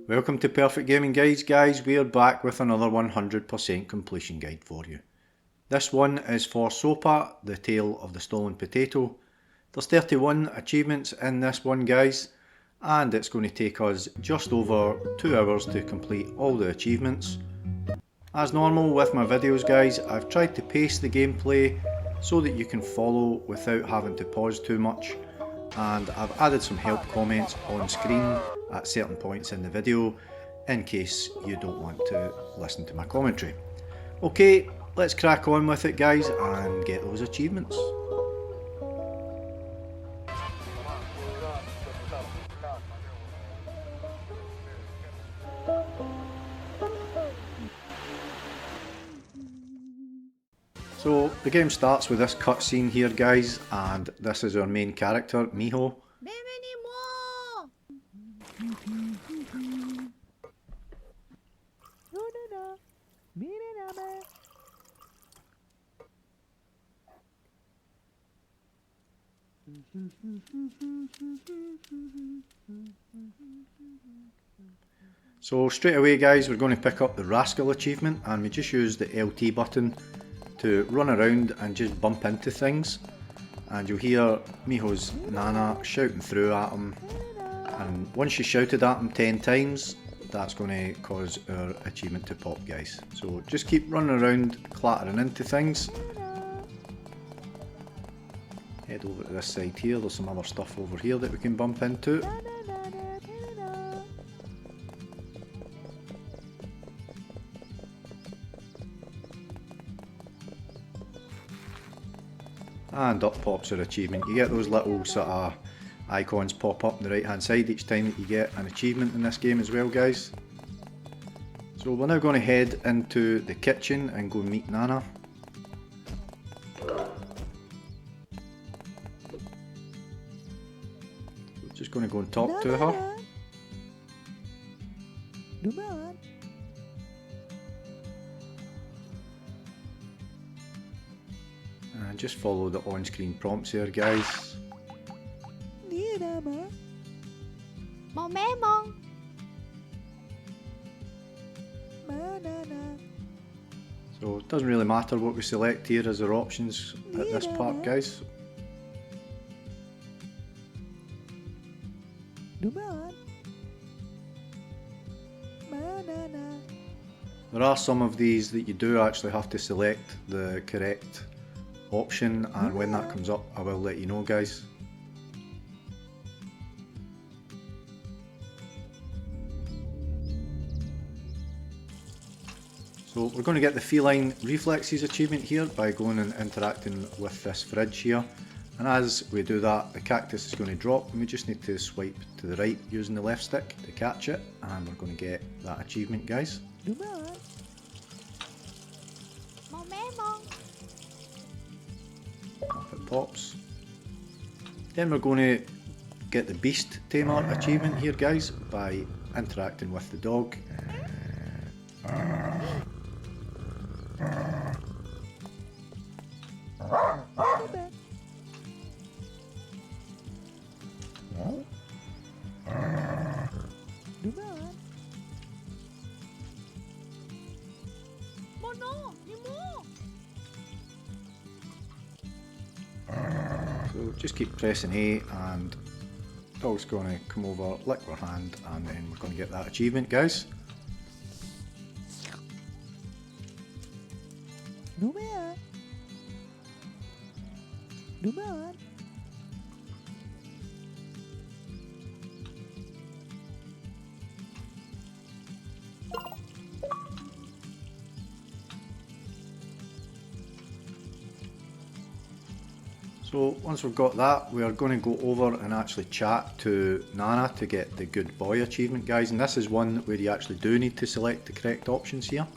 Welcome to Perfect Gaming Guides, guys. We are back with another 100% completion guide for you. This one is for Sopa, the Tale of the Stolen Potato. There's 31 achievements in this one, guys, and it's going to take us just over 2 hours to complete all the achievements. As normal with my videos, guys, I've tried to pace the gameplay so that you can follow without having to pause too much, and I've added some help comments on screen at certain points in the video in case you don't want to listen to my commentary. Okay, let's crack on with it, guys, and get those achievements. So the game starts with this cutscene here, guys, and this is our main character, Miho. So straight away, guys, we're going to pick up the Rascal Achievement, and we just use the LT button to run around and just bump into things, and you'll hear Miho's Nana shouting through at him, and once she shouted at him 10 times, that's going to cause our achievement to pop, guys. So just keep running around, clattering into things. Head over to this side here, there's some other stuff over here that we can bump into. And up pops our achievement. You get those little sort of icons pop up on the right hand side each time that you get an achievement in this game as well, guys. So we're now going to head into the kitchen and go meet Nana. We're just going to go and talk to her. And just follow the on-screen prompts here, guys. So it doesn't really matter what we select here as our options at this part, guys. There are some of these that you do actually have to select the correct option, and when that comes up I will let you know, guys. So we're going to get the Feline Reflexes achievement here by going and interacting with this fridge here, and as we do that the cactus is going to drop, and we just need to swipe to the right using the left stick to catch it, and we're going to get that achievement, guys. Off it pops. Then we're going to get the Beast Tamer achievement here, guys, by interacting with the dog. So just keep pressing A and the dog's going to come over, lick our hand, and then we're going to get that achievement, guys. So once we've got that, we are going to go over and actually chat to Nana to get the Good Boy achievement, guys, and this is one where you actually do need to select the correct options here.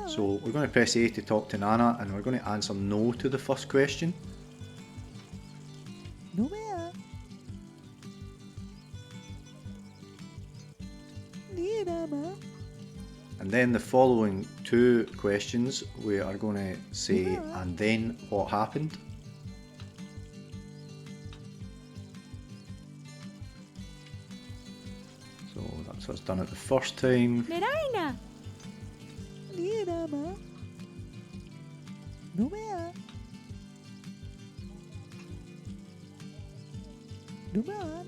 So we're going to press A to talk to Nana, and we're going to answer no to the first question. And then the following two questions we are going to say, and then what happened. So that's us done it the first time. Meraina. Lirama. Numea. Numan.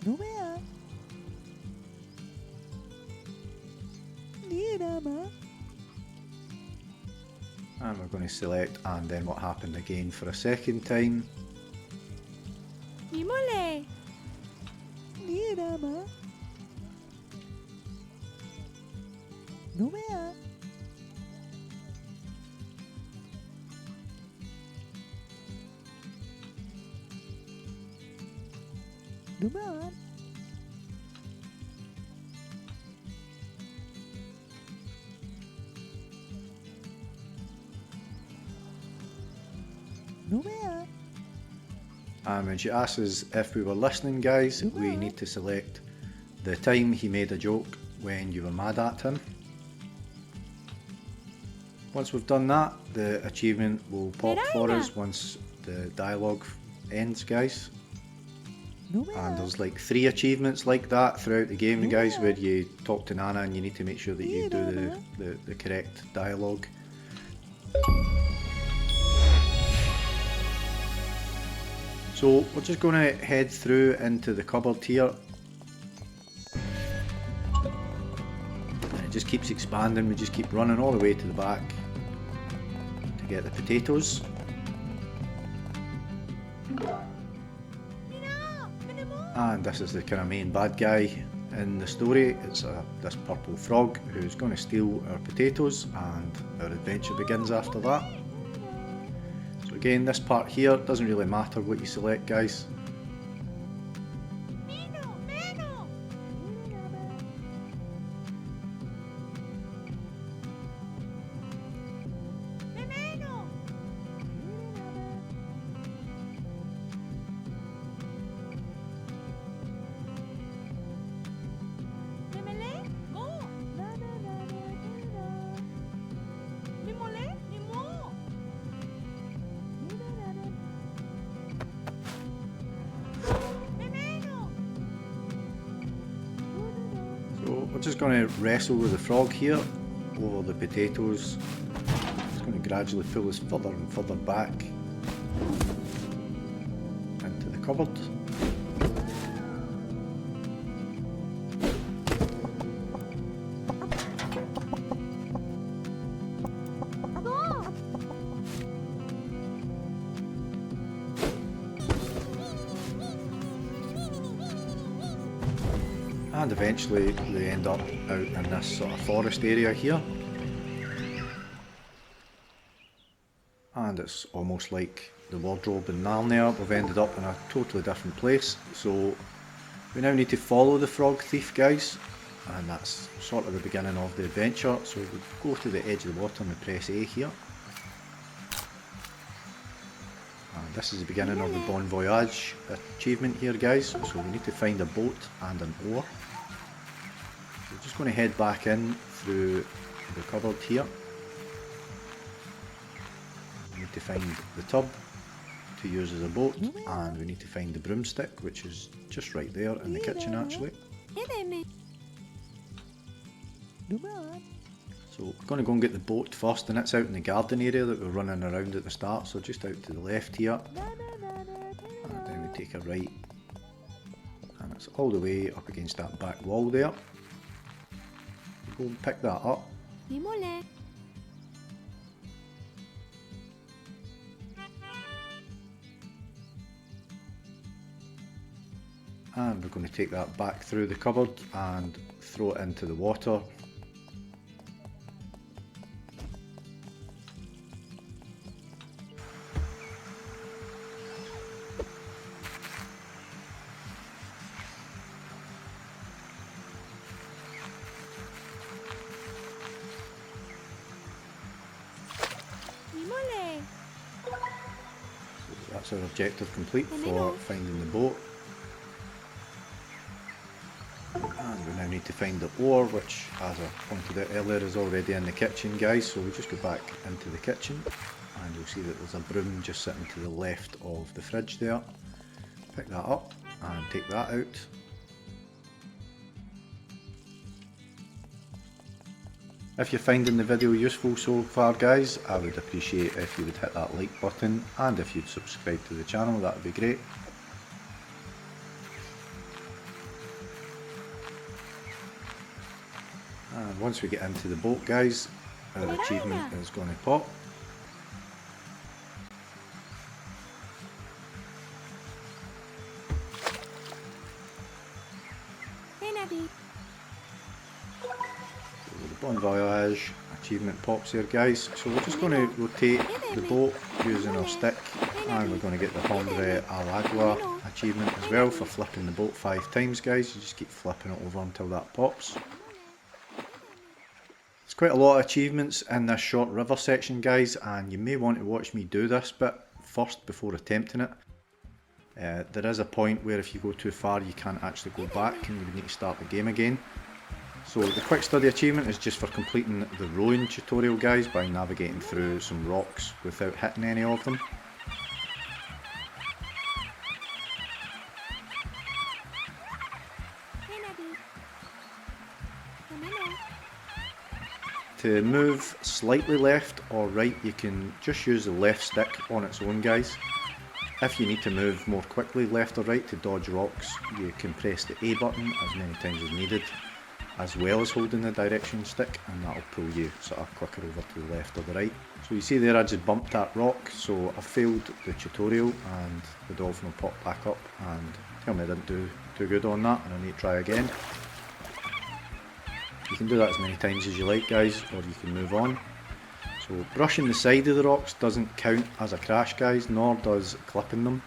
Numea. Lirama. And we're going to select and then what happened again for a second time. Mimole. Lirama. Numea. Numan. Numea. And when she asks us if we were listening, guys, we need to select the time he made a joke when you were mad at him. Once we've done that, the achievement will pop for us once the dialogue ends, guys. And there's like 3 achievements like that throughout the game, guys, where you talk to Nana and you need to make sure that you do the correct dialogue. So we're just going to head through into the cupboard here. And it just keeps expanding, we just keep running all the way to the back to get the potatoes. And this is the kind of main bad guy in the story. It's this purple frog who's going to steal our potatoes, and our adventure begins after that. So again, this part here doesn't really matter what you select, guys. We're just going to wrestle with the frog here over the potatoes. It's going to gradually pull us further and further back into the cupboard. And eventually they end up out in this sort of forest area here. And it's almost like the wardrobe in Narnia. We've ended up in a totally different place. So we now need to follow the frog thief, guys. And that's sort of the beginning of the adventure. So we go to the edge of the water and we press A here. And this is the beginning of the Voyage Achievement here, guys. So we need to find a boat and an oar. We're just going to head back in through the cupboard here. We need to find the tub to use as a boat, and we need to find the broomstick, which is just right there in the kitchen actually. So we're going to go and get the boat first, and it's out in the garden area that we're running around at the start, so just out to the left here. And then we take a right, and it's all the way up against that back wall there. Go and pick that up. And we're going to take that back through the cupboard and throw it into the water. That's our objective complete for finding the boat. And we now need to find the oar, which, as I pointed out earlier, is already in the kitchen, guys. So we just go back into the kitchen and you'll see that there's a broom just sitting to the left of the fridge there. pick that up and take that out. If you're finding the video useful so far guys, I would appreciate if you would hit that like button, and if you'd subscribe to the channel, that would be great. And once we get into the boat guys, our achievement is going to pop. So the Voyage Achievement pops here guys, so we're just going to rotate the boat using our stick, and we're going to get the Hombre Agua achievement as well for flipping the boat 5 times guys. You just keep flipping it over until that pops. There's quite a lot of achievements in this short river section guys, and you may want to watch me do this bit first before attempting it. There is a point where if you go too far you can't actually go back and you would need to start the game again. So the quick study achievement is just for completing the rowing tutorial guys by navigating through some rocks without hitting any of them. To move slightly left or right you can just use the left stick on its own guys. If you need to move more quickly left or right to dodge rocks, you can press the A button as many times as needed, as well as holding the direction stick, and that'll pull you sort of quicker over to the left or the right. So you see there I just bumped that rock, so I failed the tutorial and the dolphin will pop back up and tell me I didn't do too good on that and I need to try again. You can do that as many times as you like guys, or you can move on. So brushing the side of the rocks doesn't count as a crash guys, nor does clipping them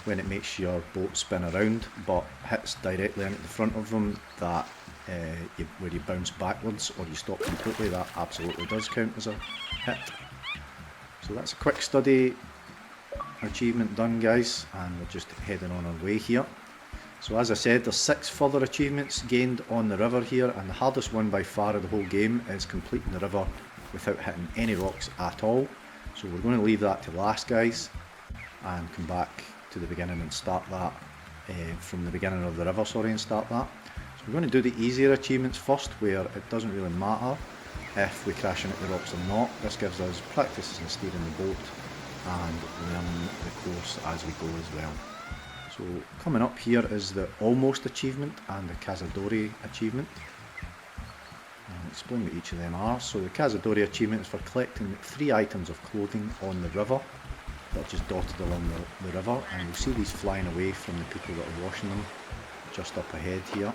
when it makes your boat spin around, but hits directly into the front of them that where you bounce backwards or you stop completely, that absolutely does count as a hit. So that's a quick study achievement done guys, and we're just heading on our way here. So as I said, there's 6 further achievements gained on the river here, and the hardest one by far of the whole game is completing the river without hitting any rocks at all. So we're going to leave that to last guys and come back to the beginning and start that from the beginning of the river, and start that. So we're going to do the easier achievements first, where it doesn't really matter if we crash into the rocks or not. This gives us practice in steering the boat and learning the course as we go as well. So coming up here is the Almost Achievement and the Cazador Achievement. I'll explain what each of them are. So the Cazador Achievement is for collecting 3 items of clothing on the river that are just dotted along the river, and you'll see these flying away from the people that are washing them just up ahead here.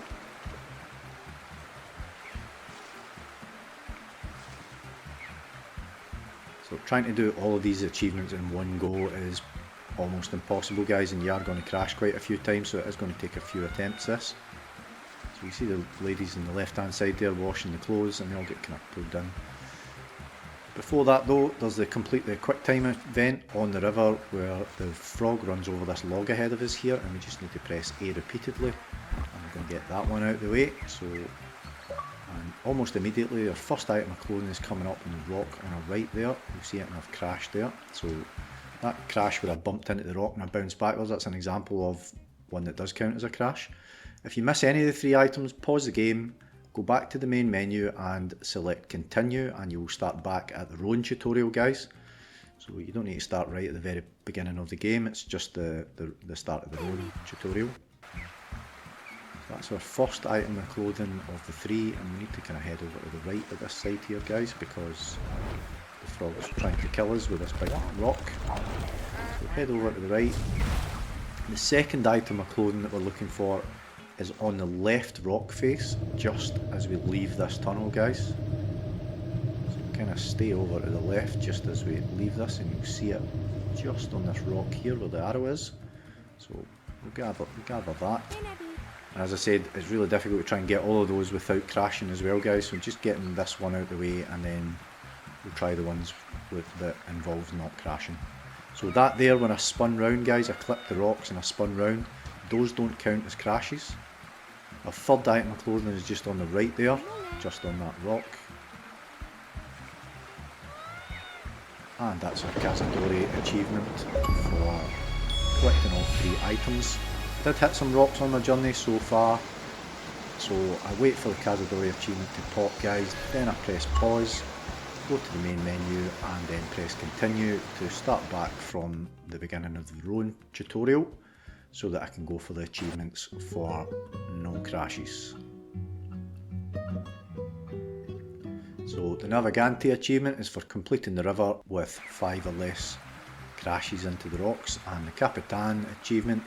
So trying to do all of these achievements in one go is almost impossible guys, and you are going to crash quite a few times, so it is going to take a few attempts this. So you see the ladies on the left hand side there washing the clothes, and they all get kind of pulled in. Before that though, there's the complete the quick time event on the river, where the frog runs over this log ahead of us here, and we just need to press A repeatedly, and we're going to get that one out of the way. So, and almost immediately our first item of clothing is coming up on the rock on our right there. You see it, and I've crashed there. So that crash where I bumped into the rock and I bounced backwards, that's an example of one that does count as a crash. If you miss any of the 3 items, pause the game, go back to the main menu and select continue, and you will start back at the rowing tutorial guys. So you don't need to start right at the very beginning of the game, it's just the start of the rowing tutorial. So that's our first item of clothing of the 3, and we need to kind of head over to the right at this side here guys, because the frog's trying to kill us with this big rock. So head over to the right. The second item of clothing that we're looking for is on the left rock face, just as we leave this tunnel guys. So kind of stay over to the left just as we leave this, and you'll see it just on this rock here where the arrow is. So we'll gather that. And as I said, it's really difficult to try and get all of those without crashing as well guys, so just getting this one out of the way, and then we'll try the ones that involve not crashing. So that there, when I spun round guys, I clipped the rocks and I spun round, those don't count as crashes. Our third item of clothing is just on the right there, just on that rock. And that's our Cazador Achievement for collecting all 3 items. I did hit some rocks on my journey so far, so I wait for the Cazador Achievement to pop, guys, then I press pause, go to the main menu and then press continue to start back from the beginning of the roan tutorial so that I can go for the achievements for no crashes. So the Navegante Achievement is for completing the river with 5 or less crashes into the rocks, and the Capitan Achievement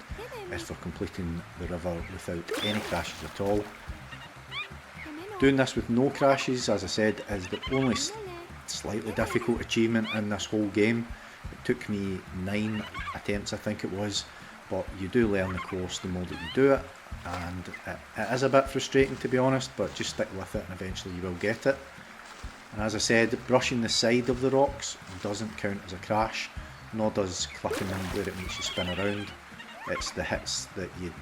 is for completing the river without any crashes at all. Doing this with no crashes, as I said, is the only slightly difficult achievement in this whole game. It took me 9 attempts, I think it was, but you do learn the course the more that you do it, and it is a bit frustrating, to be honest, but just stick with it and eventually you will get it. And as I said, brushing the side of the rocks doesn't count as a crash, nor does clipping them where it makes you spin around. It's the hits that you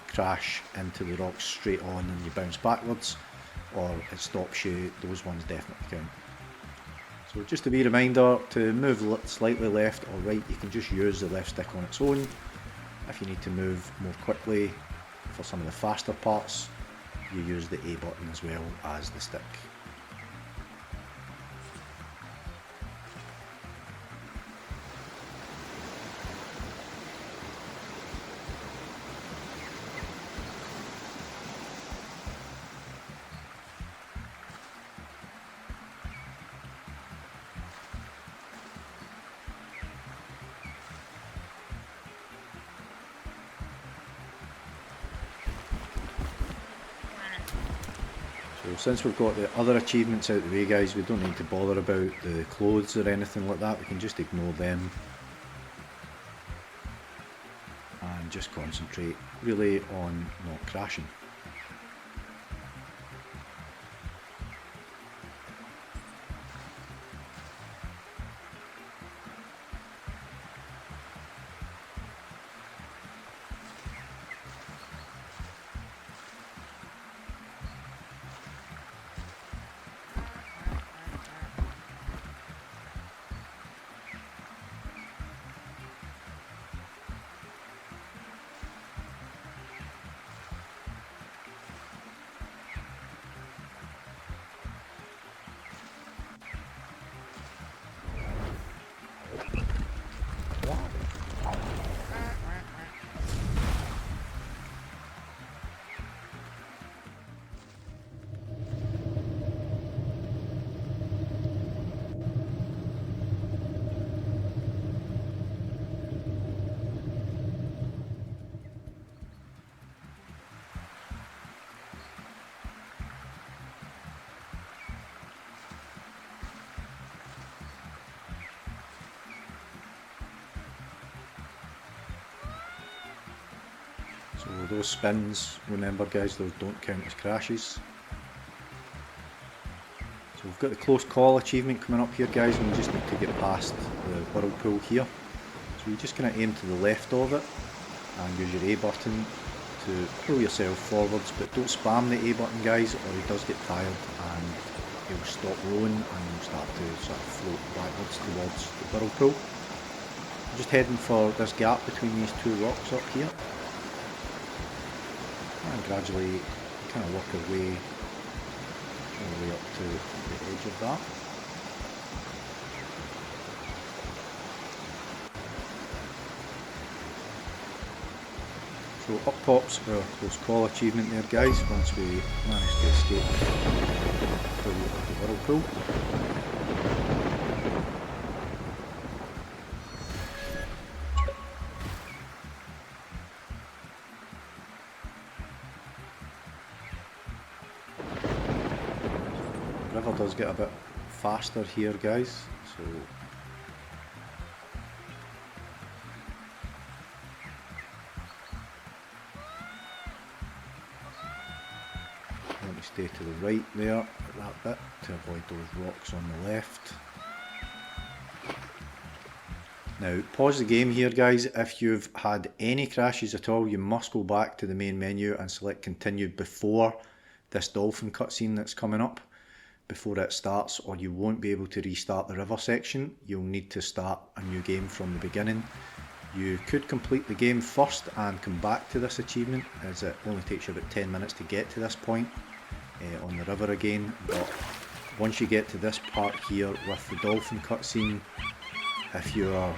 crash into the rocks straight on and you bounce backwards, or it stops you. Those ones definitely count. So just a wee reminder to move slightly left or right, you can just use the left stick on its own. If you need to move more quickly for some of the faster parts, you use the A button as well as the stick. So since we've got the other achievements out of the way, guys, we don't need to bother about the clothes or anything like that. We can just ignore them and just concentrate really on not crashing. So those spins, remember guys, those don't count as crashes. So we've got the close call achievement coming up here, guys, and we just need to get past the whirlpool here. So you just kind of aim to the left of it and use your A button to pull yourself forwards, but don't spam the A button, guys, or he does get tired and he'll stop rolling and you'll start to sort of float backwards towards the whirlpool. I'm just heading for this gap between these 2 rocks up here. And gradually kind of work our way all the way up to the edge of that. So up pops our close call achievement there, guys, once we manage to escape the pool of the whirlpool. The river does get a bit faster here, guys, so let me stay to the right there at that bit to avoid those rocks on the left. Now pause the game here, guys. If you've had any crashes at all, you must go back to the main menu and select continue before this dolphin cutscene that's coming up, before it starts, or you won't be able to restart the river section. You'll need to start a new game from the beginning. You could complete the game first and come back to this achievement, as it only takes you about 10 minutes to get to this point on the river again, but once you get to this part here with the dolphin cutscene, if you're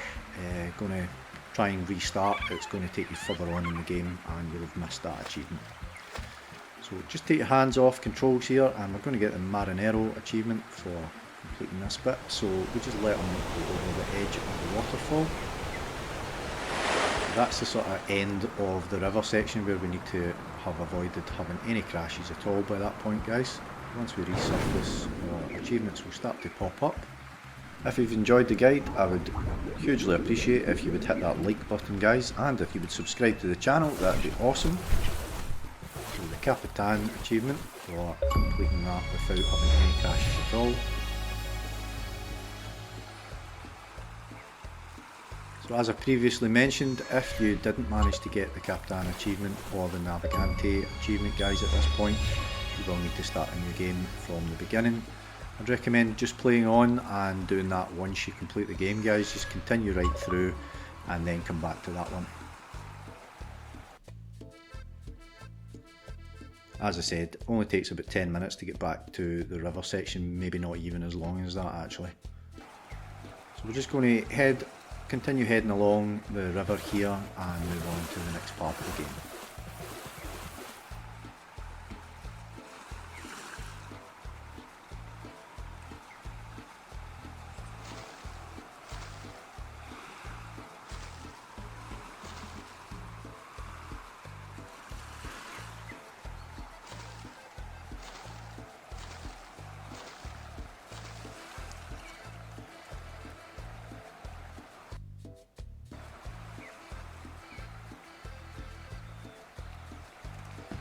going to try and restart, it's going to take you further on in the game and you'll have missed that achievement. So just take your hands off controls here, and we're going to get the Marinero Achievement for completing this bit. So we just let him go over the edge of the waterfall. That's the sort of end of the river section where we need to have avoided having any crashes at all by that point, guys. Once we resurface, our achievements will start to pop up. If you've enjoyed the guide, I would hugely appreciate if you would hit that like button, guys, and if you would subscribe to the channel, that'd be awesome. So the Capitan achievement for completing that without having any crashes at all. So as I previously mentioned, if you didn't manage to get the Capitan achievement or the Navegante achievement, guys, at this point, you will need to start a new game from the beginning. I'd recommend just playing on and doing that once you complete the game, guys. Just continue right through and then come back to that one. As I said, only takes about 10 minutes to get back to the river section, maybe not even as long as that actually. So we're just going to continue heading along the river here and move on to the next part of the game.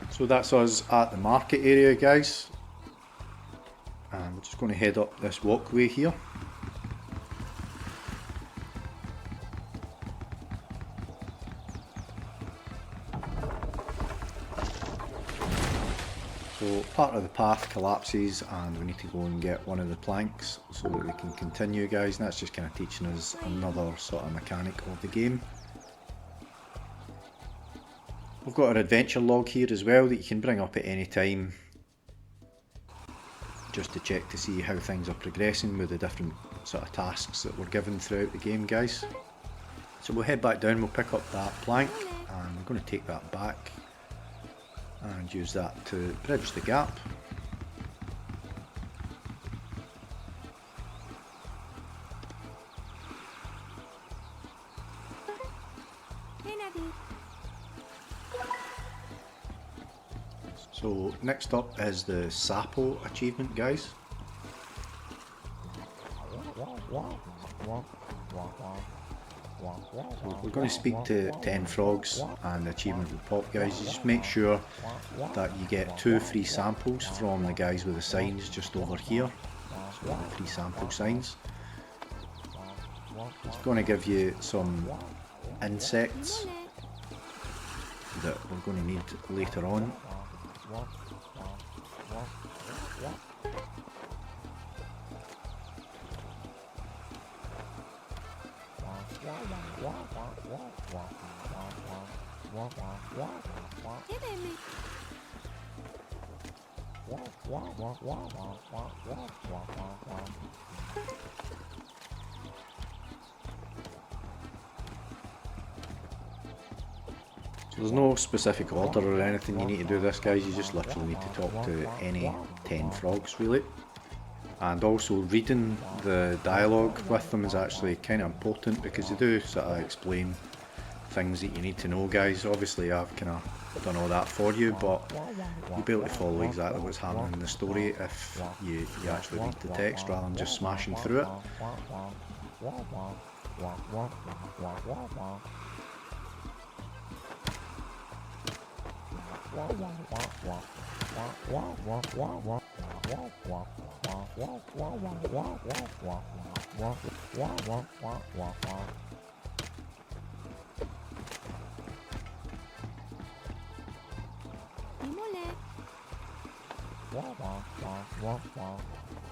So that's us at the market area, guys, and we're just going to head up this walkway here. So part of the path collapses and we need to go and get one of the planks so that we can continue, guys, and that's just kind of teaching us another sort of mechanic of the game. We've got our adventure log here as well that you can bring up at any time just to check to see how things are progressing with the different sort of tasks that we're given throughout the game, guys. So we'll head back down, we'll pick up that plank and we're going to take that back and use that to bridge the gap. So next up is the Sapo Achievement, guys. So we're going to speak to 10 frogs and the achievement will pop, guys. You just make sure that you get 2 free samples from the guys with the signs just over here. So the free sample signs. It's going to give you some insects that we're going to need later on. So there's no specific order or anything you need to do this, guys. You just literally need to talk to any 10 frogs, really. And also reading the dialogue with them is actually kind of important because they do sort of explain things that you need to know, guys. Obviously I've kind of done all that for you, but you'll be able to follow exactly what's happening in the story if you actually read the text rather than just smashing through it.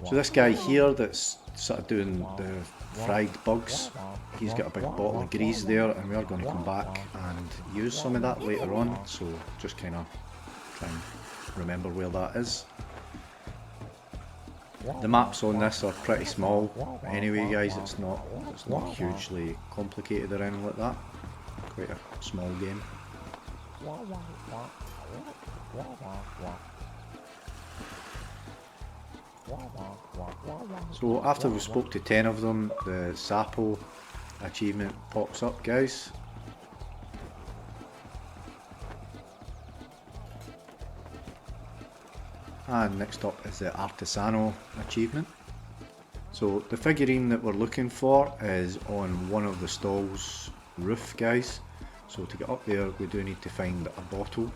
So this guy here that's sort of doing the fried bugs. He's got a big bottle of grease there, and we are going to come back and use some of that later on, so just kind of try and remember where that is. The maps on this are pretty small anyway, guys. It's not hugely complicated or anything like that. Quite a small game. So after we spoke to 10 of them, the Sapo Achievement pops up, guys. And next up is the Artesano Achievement. So the figurine that we're looking for is on one of the stalls' roof, guys. So to get up there we do need to find a bottle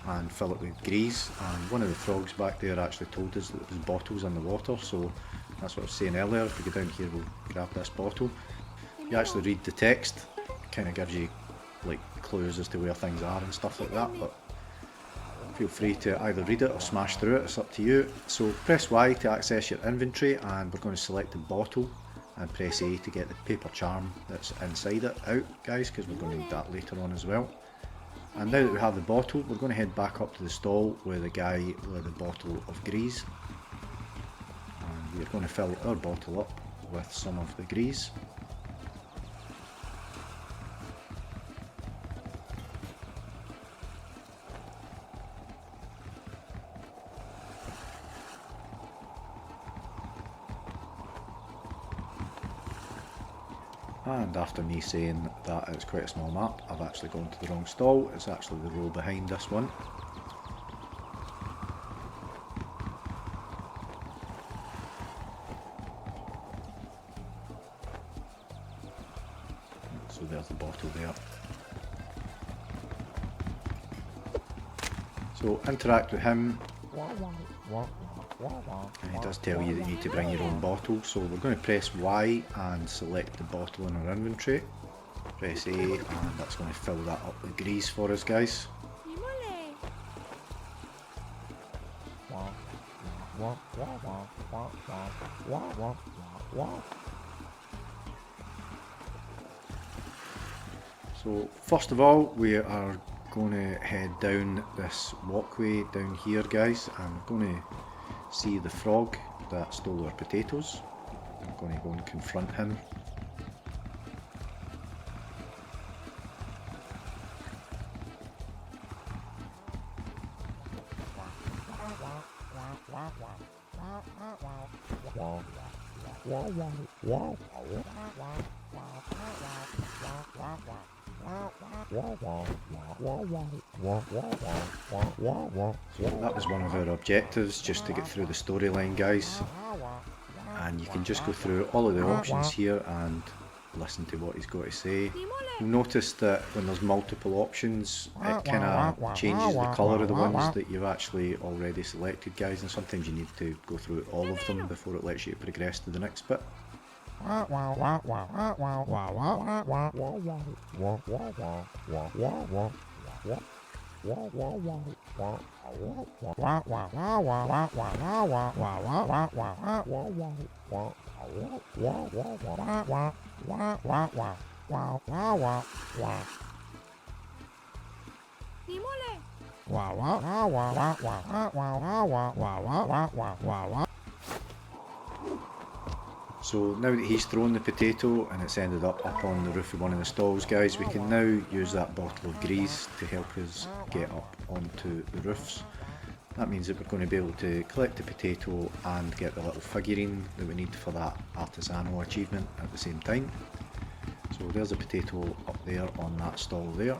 and fill it with grease, and one of the frogs back there actually told us that there was bottles in the water, so that's what I was saying earlier. If we go down here we'll grab this bottle. If you actually read the text, it kind of gives you like clues as to where things are and stuff like that, but feel free to either read it or smash through it, it's up to you. So press Y to access your inventory, and we're going to select the bottle and press A to get the paper charm that's inside it out, guys, because we're going to need that later on as well. And now that we have the bottle, we're going to head back up to the stall with the guy with the bottle of grease, and we're going to fill our bottle up with some of the grease. And after me saying that it's quite a small map, I've actually gone to the wrong stall. It's actually the row behind this one. So there's the bottle there. So interact with him. And he does tell you that you need to bring your own bottle, so we're going to press Y and select the bottle in our inventory. Press A, and that's going to fill that up with grease for us, guys. So first of all we are going to head down this walkway down here, guys, and we're going to see the frog that stole our potatoes. I'm going to go and confront him. So that was one of our objectives, just to get through the storyline, guys, and you can just go through all of the options here and listen to what he's got to say. You'll notice that when there's multiple options, it kind of changes the colour of the ones that you've actually already selected, guys, and sometimes you need to go through all of them before it lets you progress to the next bit. So now that he's thrown the potato and it's ended up on the roof of one of the stalls, guys, we can now use that bottle of grease to help us get up onto the roofs. That means that we're going to be able to collect the potato and get the little figurine that we need for that Artesano Achievement at the same time. So there's a potato up there on that stall there.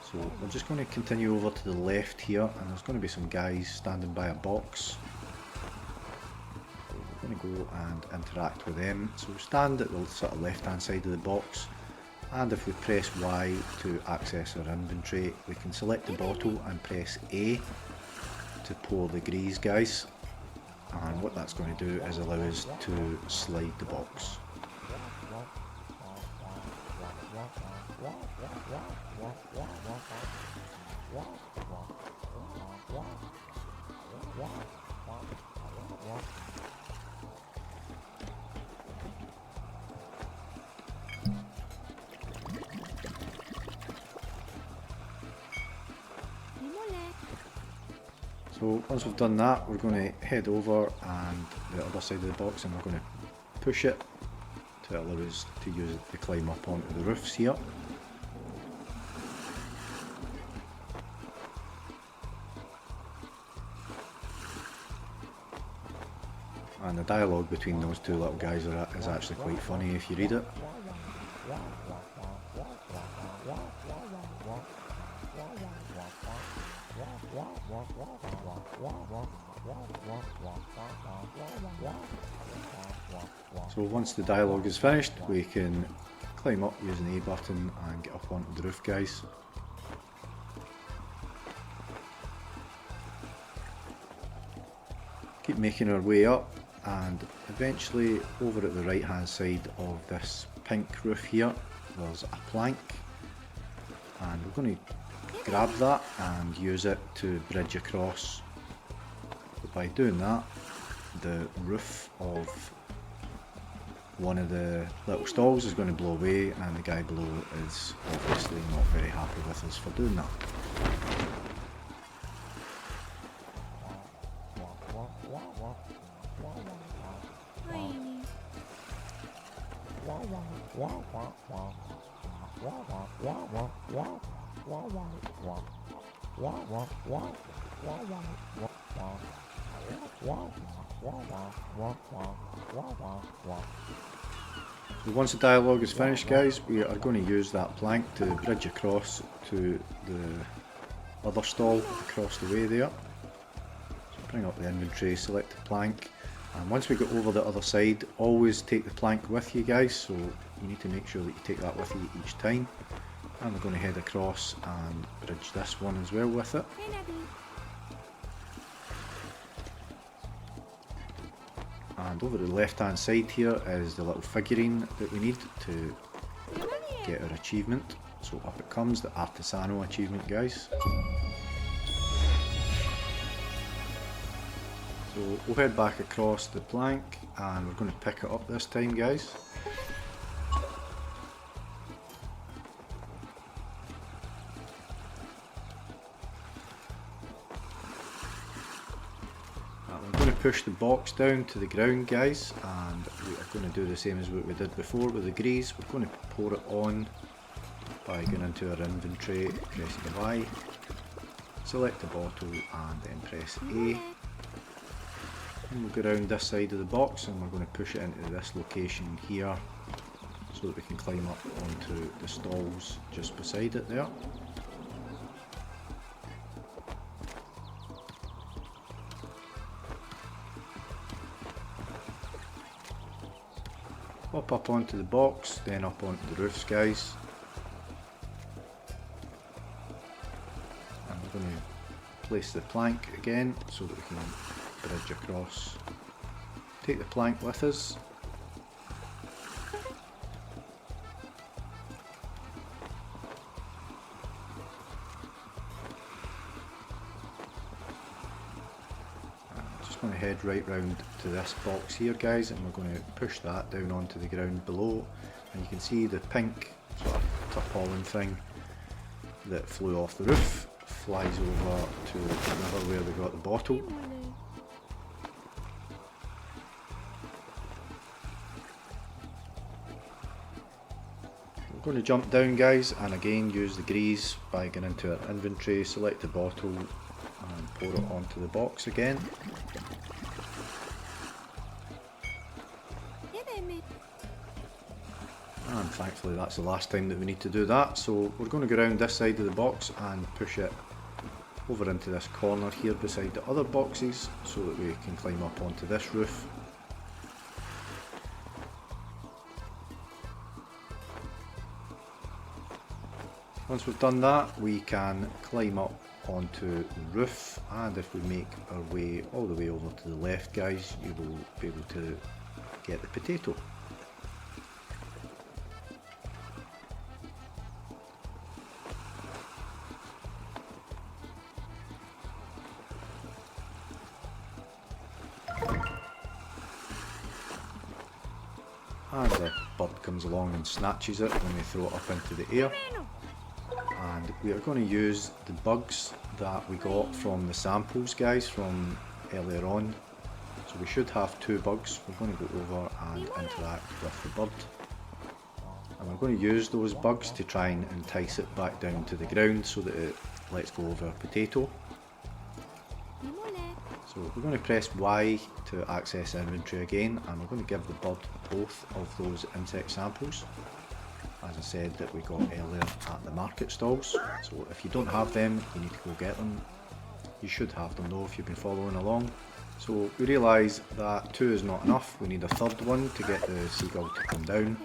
So we're just going to continue over to the left here, and there's going to be some guys standing by a box. So we're going to go and interact with them. So we stand at the sort of left hand side of the box, and if we press Y to access our inventory, we can select the bottle and press A to pour the grease, guys. And what that's going to do is allow us to slide the box. So once we've done that, we're going to head over and the other side of the box, and we're going to push it to allow us to use it to climb up onto the roofs here. And the dialogue between those two little guys is actually quite funny if you read it. So once the dialogue is finished, we can climb up using the A button and get up onto the roof, guys. Keep making our way up, and eventually over at the right hand side of this pink roof here, there's a plank, and we're going to grab that and use it to bridge across. But by doing that, the roof of one of the little stalls is going to blow away, and the guy below is obviously not very happy with us for doing that. So once the dialogue is finished, guys, we are going to use that plank to bridge across to the other stall across the way there. So bring up the inventory, select the plank, and once we get over the other side, always take the plank with you, guys, so you need to make sure that you take that with you each time. And we're going to head across and bridge this one as well with it. And over the left hand side here is the little figurine that we need to get our achievement. So up it comes, the Artesano Achievement, guys. So we'll head back across the plank and we're going to pick it up this time, guys. Push the box down to the ground, guys, and we are going to do the same as what we did before with the grease. We're going to pour it on by going into our inventory, pressing Y, select the bottle and then press A. And we'll go around this side of the box and we're going to push it into this location here so that we can climb up onto the stalls just beside it there. Up onto the box, then up onto the roofs, guys. And we're going to place the plank again so that we can bridge across. Take the plank with us. Going to head right round to this box here, guys, and we're going to push that down onto the ground below, and you can see the pink sort of tarpaulin thing that flew off the roof flies over to another where we got the bottle. We're going to jump down, guys, and again use the grease by going into our inventory, select the bottle and pour it onto the box again. And thankfully that's the last time that we need to do that, so we're going to go around this side of the box and push it over into this corner here beside the other boxes so that we can climb up onto this roof. Once we've done that, we can climb up onto the roof, and if we make our way all the way over to the left, guys, you will be able to get the potato. And the bird comes along and snatches it when we throw it up into the air. And and we are going to use the bugs that we got from the samples, guys, from earlier on. So we should have 2 bugs. We're going to go over and interact with the bird, and we're going to use those bugs to try and entice it back down to the ground so that it lets go of our potato. So we're going to press Y to access inventory again, and we're going to give the bird both of those insect samples, as I said, that we got earlier at the market stalls. So if you don't have them, you need to go get them. You should have them though if you've been following along. So we realise that 2 is not enough, we need a third one to get the seagull to come down.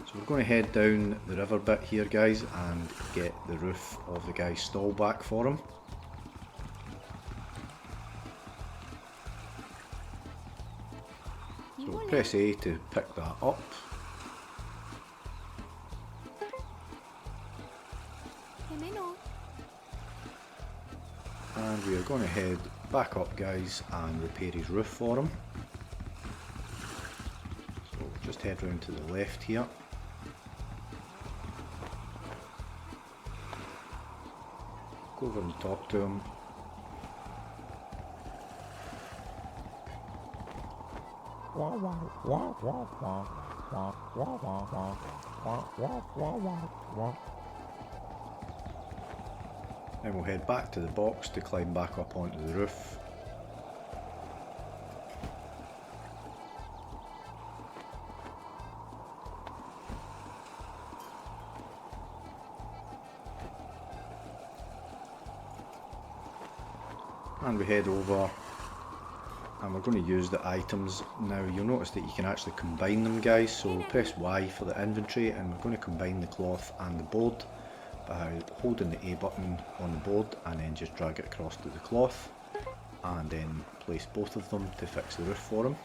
So we're going to head down the river bit here, guys, and get the roof of the guy's stall back for him. So press A to pick that up. And we are going to head back up, guys, and repair his roof for him. So just head round to the left here. Go over and talk to him. Then we'll head back to the box to climb back up onto the roof. And we head over, and we're going to use the items. Now you'll notice that you can actually combine them, guys, so press Y for the inventory, and we're going to combine the cloth and the board by holding the A button on the board and then just drag it across to the cloth, and then place both of them to fix the roof for him.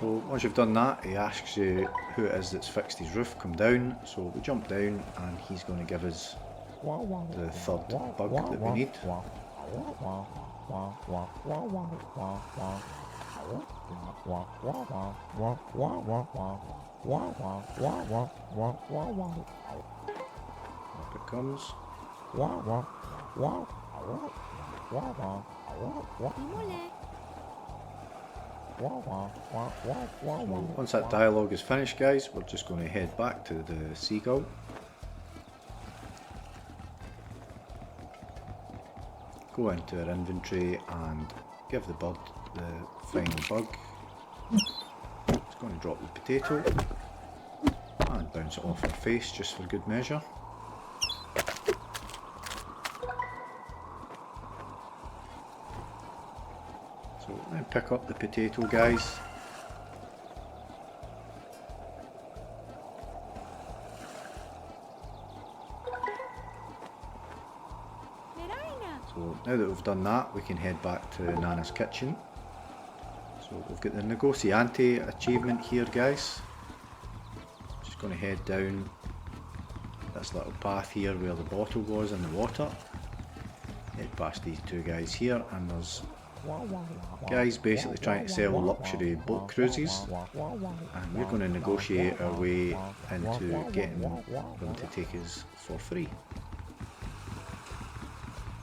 So once you've done that, he asks you who it is that's fixed his roof. Come down. So we jump down, and he's going to give us the third bug that we need. Up it comes. Once that dialogue is finished, guys, we're just going to head back to the seagull. Go into our inventory and give the bird the final bug. It's going to drop the potato and bounce it off her face just for good measure. So then pick up the potato, guys. So now that we've done that, we can head back to Nana's kitchen. So we've got the Negociante Achievement here, guys. Just going to head down this little path here where the bottle was in the water. Head past these 2 guys here, and there's guys basically trying to sell luxury boat cruises, and we're going to negotiate our way into getting them to take us for free.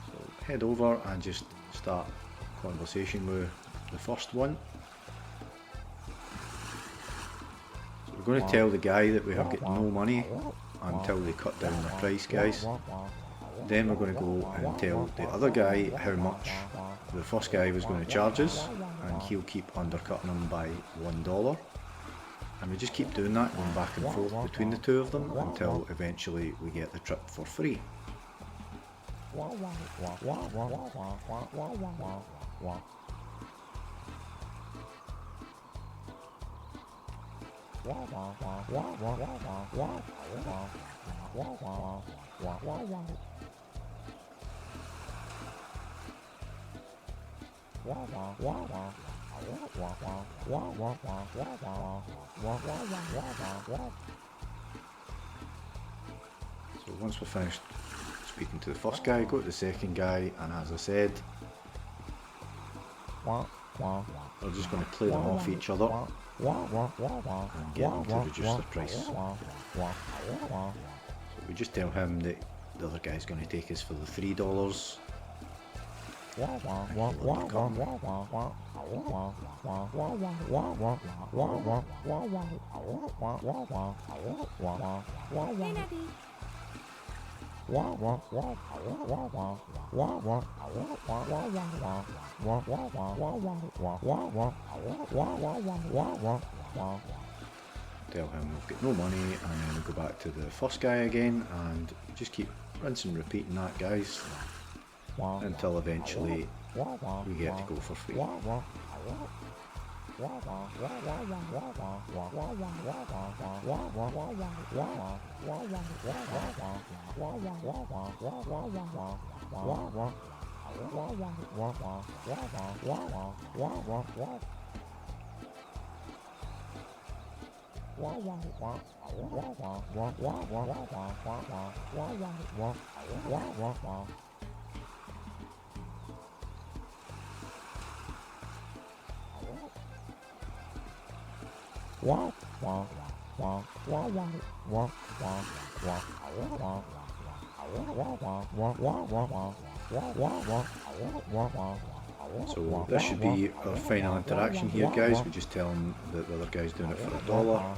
So head over and just start a conversation with the first one. So we're going to tell the guy that we have got no money until they cut down the price, guys. Then we're going to go and tell the other guy how much the first guy was going to charge us, and he'll keep undercutting them by $1. And we just keep doing that, going back and forth between the 2 of them until eventually we get the trip for free. So once we're finished speaking to the first guy, go to the second guy, and as I said, we're just going to play them off each other and get them to reduce their price. So we just tell him that the other guy's going to take us for the $3. Tell him we've got no money, and then we'll go back to the first guy again and just keep rinse and repeating that, guys, until eventually we get to go for free. So this should be our final interaction here, guys. We just tell him that the other guy's doing it for $1.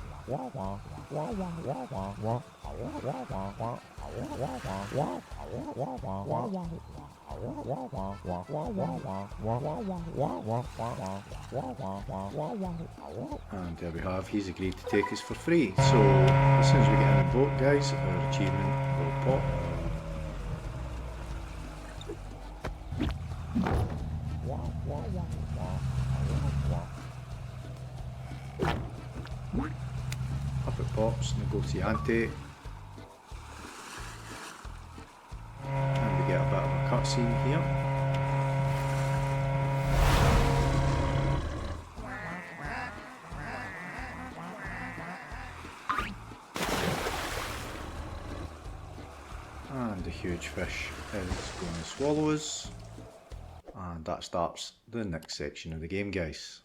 And there we have, he's agreed to take us for free. So as soon as we get in the boat, guys, our achievement will pop. Up it pops, Negociante. And we get a bit of a cutscene here. And the huge fish is going to swallow us. And that starts the next section of the game, guys.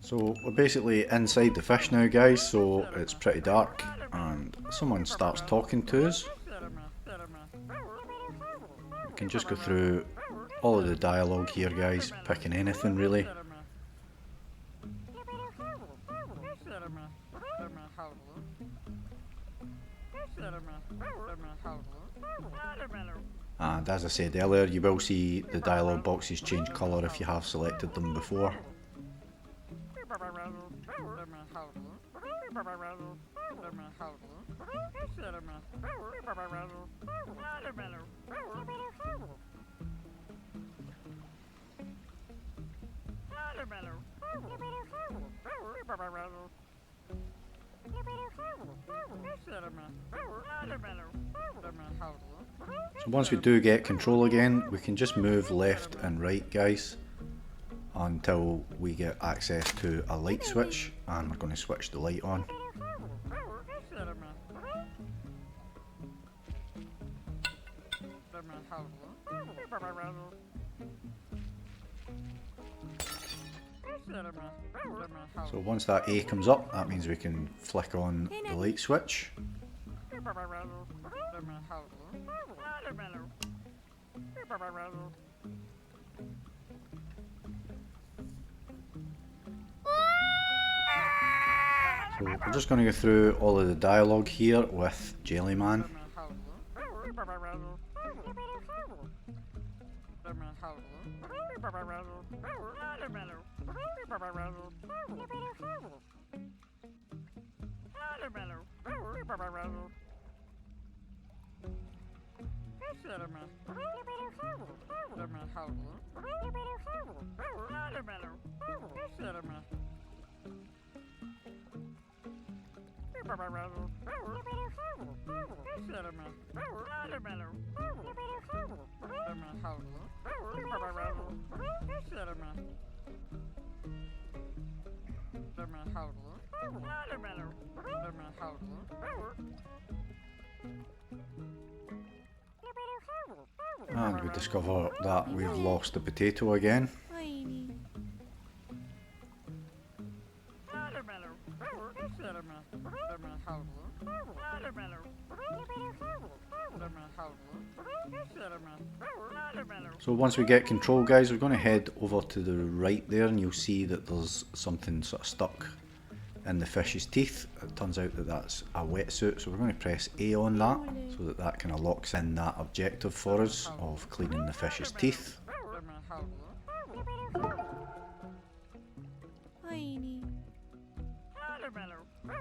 So we're basically inside the fish now, guys, so it's pretty dark and someone starts talking to us. We can just go through all of the dialogue here, guys, picking anything really. And as I said earlier, you will see the dialogue boxes change colour if you have selected them before. So once we do get control again, we can just move left and right, guys, until we get access to a light switch, and we're going to switch the light on. So once that A comes up, that means we can flick on the light switch. So we're just going to go through all of the dialogue here with Jellyman. And we discover that we've lost the potato again. So once we get control, guys, we're going to head over to the right there, and you'll see that there's something sort of stuck in the fish's teeth. It turns out that that's a wetsuit, so we're going to press A on that so that that kind of locks in that objective for us of cleaning the fish's teeth.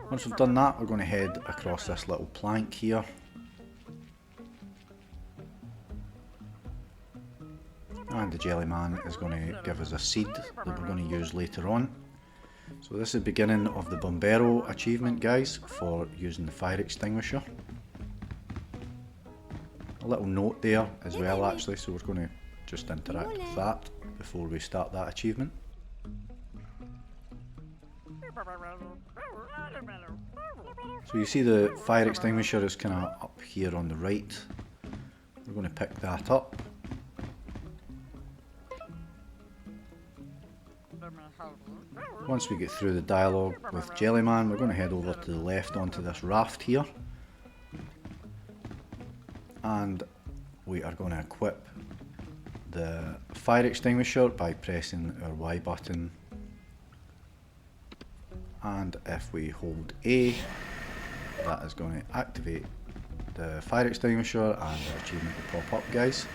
Once we've done that, we're going to head across this little plank here. And the jelly man is going to give us a seed that we're going to use later on. So this is the beginning of the Bombero Achievement, guys, for using the fire extinguisher. A little note there as well, actually, so we're going to just interact with that before we start that achievement. So you see the fire extinguisher is kind of up here on the right. We're going to pick that up. Once we get through the dialogue with Jellyman, we're going to head over to the left onto this raft here. And we are going to equip the fire extinguisher by pressing our Y button. And if we hold A, that is going to activate the fire extinguisher and the achievement will pop up, guys.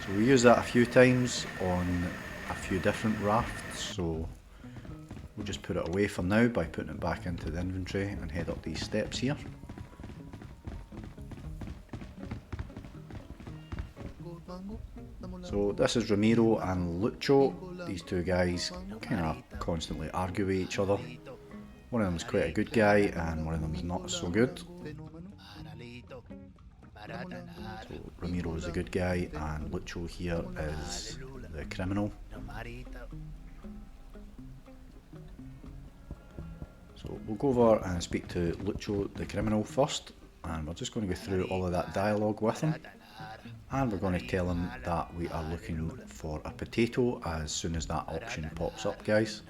So we use that a few times on a few different rafts, so we'll just put it away for now by putting it back into the inventory and head up these steps here. So this is Ramiro and Lucho. These two guys kind of constantly argue with each other. One of them is quite a good guy and one of them is not so good. So Ramiro is a good guy and Lucho here is the criminal. So we'll go over and speak to Lucho the criminal first, and we're just going to go through all of that dialogue with him, and we're going to tell him that we are looking for a potato as soon as that option pops up, guys.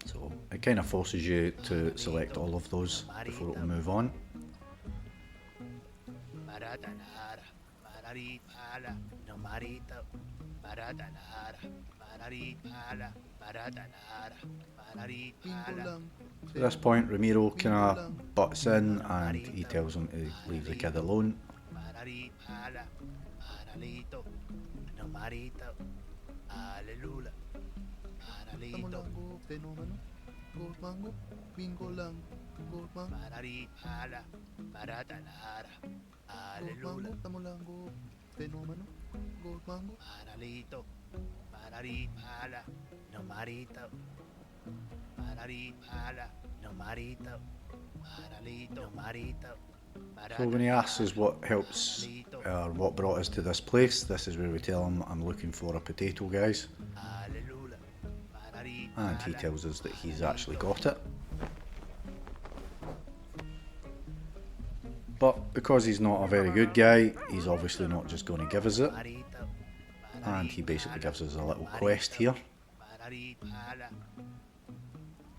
So it kind of forces you to select all of those before it will move on. At this point, Ramiro kind of butts in and he tells him to leave the kid alone. So when he asks us what helps or what brought us to this place, this is where we tell him I'm looking for a potato, guys. And he tells us that he's actually got it. But because he's not a very good guy, he's obviously not just going to give us it. And he basically gives us a little quest here.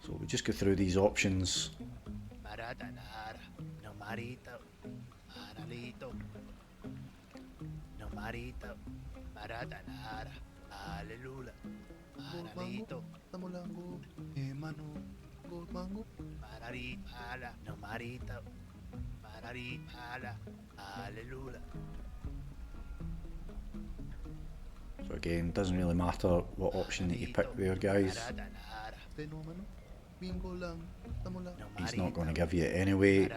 So we just go through these options. So again, doesn't really matter what option that you pick there, guys. He's not going to give you it anyway.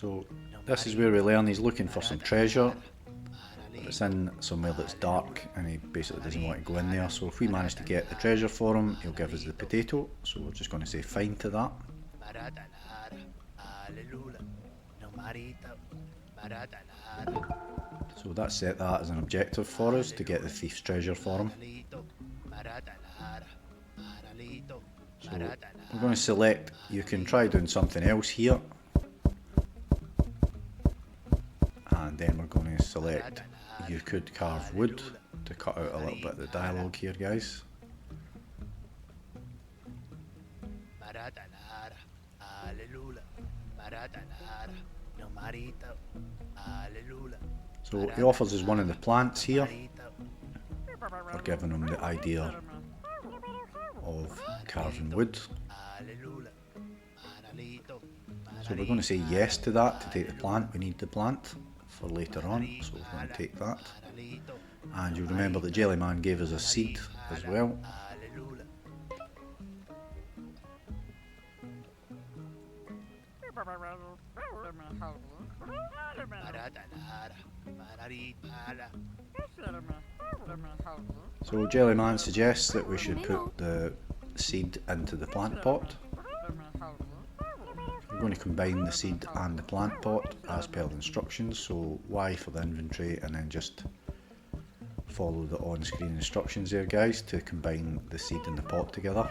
So this is where we learn he's looking for some treasure, but it's in somewhere that's dark and he basically doesn't want to go in there. So if we manage to get the treasure for him, he'll give us the potato. So we're just going to say fine to that. So that's set that as an objective for us to get the thief's treasure for him. So we're going to select, you can try doing something else here. And then we're going to select, you could carve wood to cut out a little bit of the dialogue here, guys. So he offers us one of the plants here. We're giving him the idea of carving wood. So we're going to say yes to that to take the plant. We need the plant for later on, so we're going to take that. And you remember that Jellyman gave us a seed as well. So Jellyman suggests that we should put the seed into the plant pot. We're going to combine the seed and the plant pot as per the instructions, so Y for the inventory and then just follow the on-screen instructions there, guys, to combine the seed and the pot together.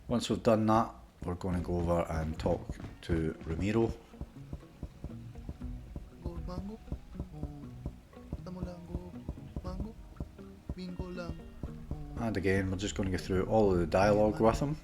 Once we've done that, we're going to go over and talk to Ramiro. And again, we're just going to go through all of the dialogue with him.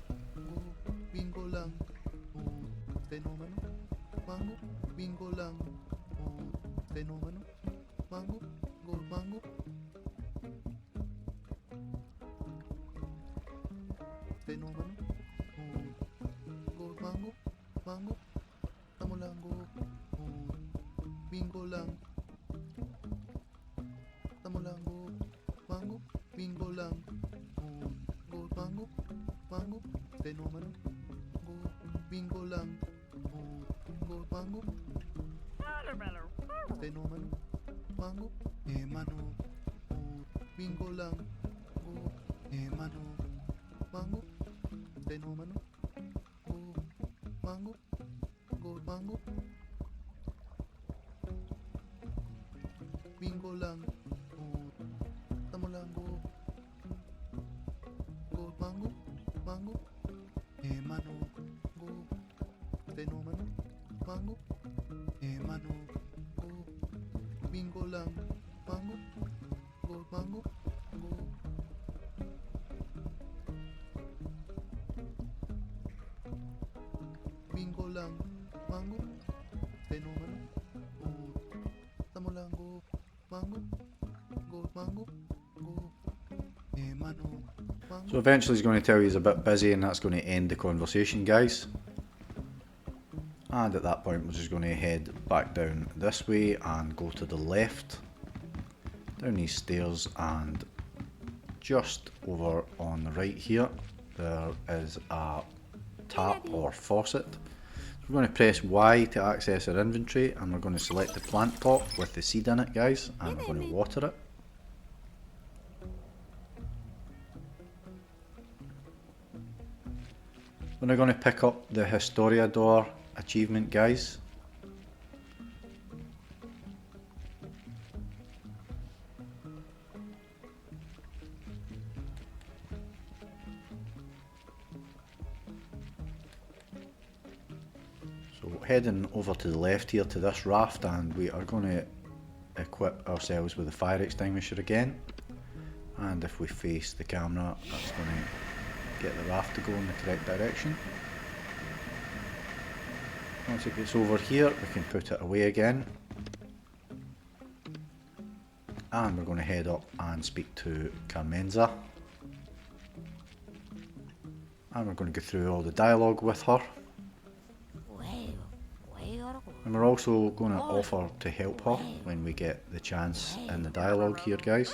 So eventually he's going to tell you he's a bit busy and that's going to end the conversation, guys. And at that point we're just going to head back down this way and go to the left down these stairs, and just over on the right here there is a tap or faucet. We're going to press Y to access our inventory, and we're going to select the plant pot with the seed in it, guys, and we're going to water it. We're now going to pick up the Historiador Achievement, guys. So heading over to the left here to this raft, and we are going to equip ourselves with a fire extinguisher again. And if we face the camera, that's going to get the raft to go in the correct direction. Once it gets over here, we can put it away again. And we're going to head up and speak to Carmenza. And we're going to go through all the dialogue with her. And we're also going to offer to help her when we get the chance in the dialogue here, guys.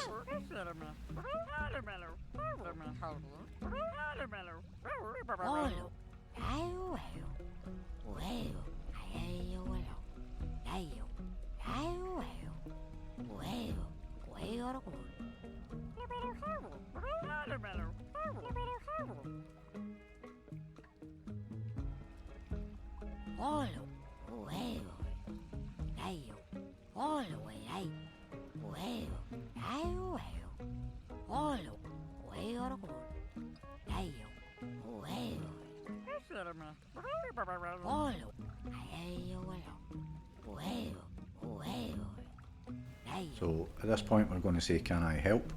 So at this point we're going to say, can I help?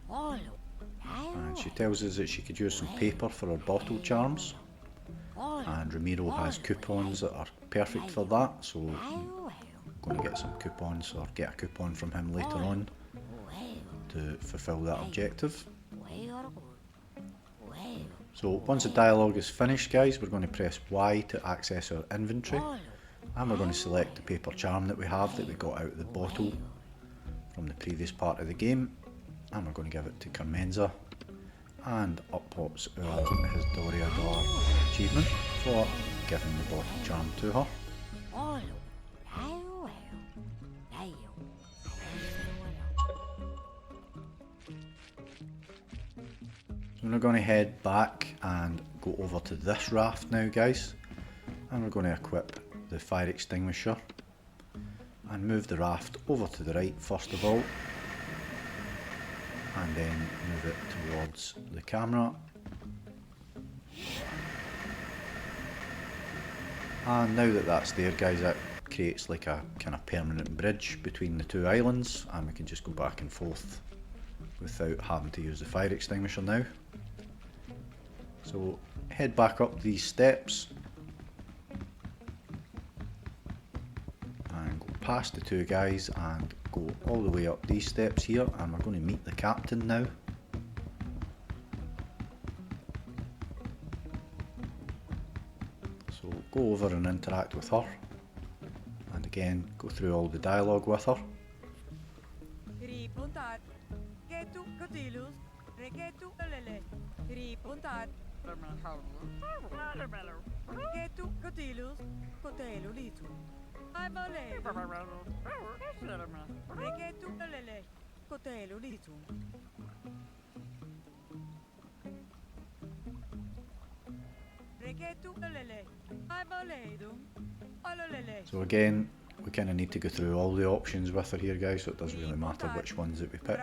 And she tells us that she could use some paper for her bottle charms. And Ramiro has coupons that are perfect for that, so I'm going to get some coupons, or get a coupon from him later on to fulfill that objective. So once the dialogue is finished, guys, we're going to press Y to access our inventory, and we're going to select the paper charm that we have that we got out of the bottle from the previous part of the game, and we're going to give it to Carmenza, and up pops our Historiador Achievement for giving the bottle charm to her. So we're going to head back and go over to this raft now, guys, and we're going to equip the fire extinguisher and move the raft over to the right first of all, and then move it towards the camera. And now that that's there, guys, that creates like a kind of permanent bridge between the two islands, and we can just go back and forth without having to use the fire extinguisher now. So head back up these steps and go past the two guys and go all the way up these steps here, and we're going to meet the captain now. So go over and interact with her, and again go through all the dialogue with her. So again, we kind of need to go through all the options with her here, guys, so it doesn't really matter which ones that we pick.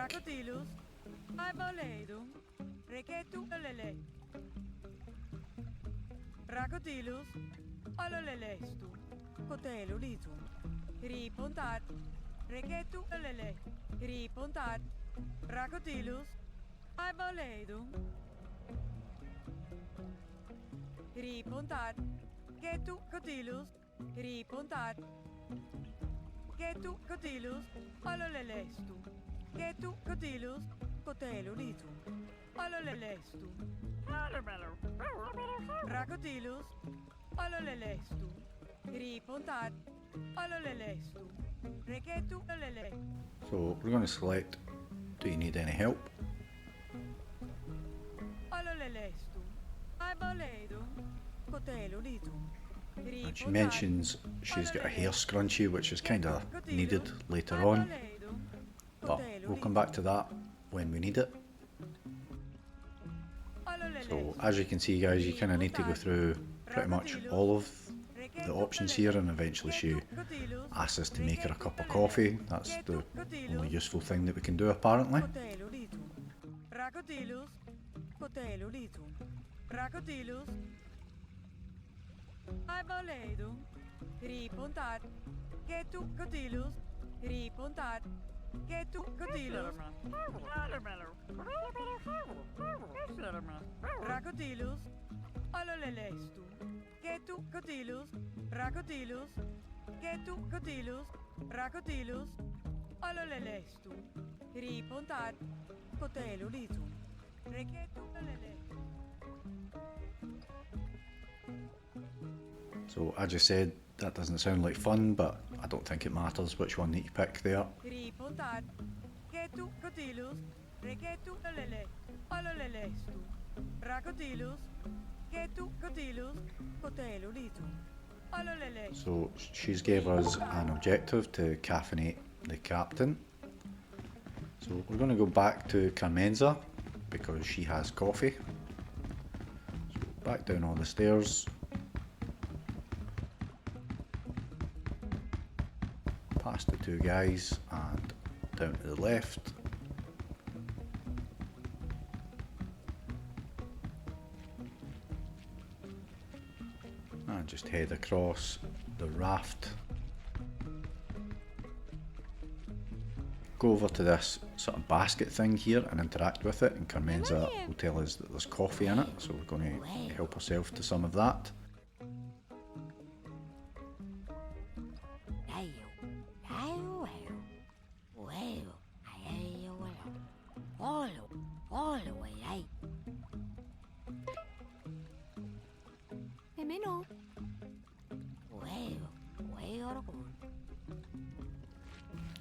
So we're going to select, do you need any help? And she mentions she's got a hair scrunchie, which is kind of needed later on, but we'll come back to that when we need it. So as you can see, guys, you kind of need to go through pretty much all of the options here, and eventually she asks us to make her a cup of coffee. That's the only useful thing that we can do, apparently. So I just said that doesn't sound like fun, but I don't think it matters which one that you pick there. So she's gave us an objective to caffeinate the captain. So we're going to go back to Carmenza because she has coffee. So back down all the stairs. Past the two guys and down to the left. And just head across the raft. Go over to this sort of basket thing here and interact with it, and Carmenza will tell us that there's coffee in it, so we're going to help ourselves to some of that.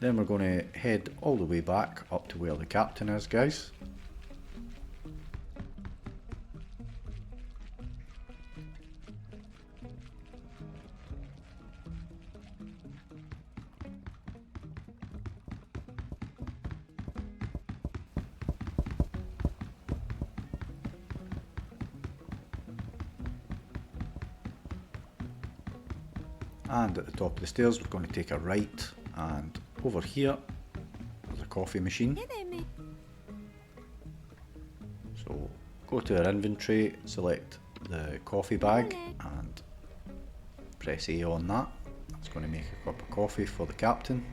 Then we're going to head all the way back up to where the captain is, guys. And at the top of the stairs we're going to take a right, and over here there's a coffee machine. So go to our inventory, select the coffee bag and press A on that. That's going to make a cup of coffee for the captain.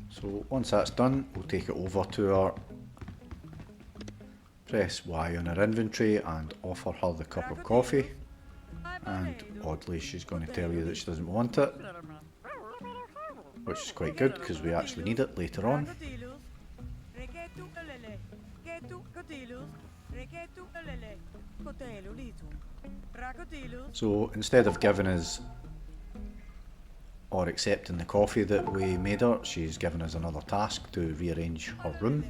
So once that's done, we'll take it over to her, press Y on her inventory and offer her the cup of coffee, and oddly she's going to tell you that she doesn't want it, which is quite good because we actually need it later on. So instead of giving us or accepting the coffee that we made her, she's given us another task to rearrange her room.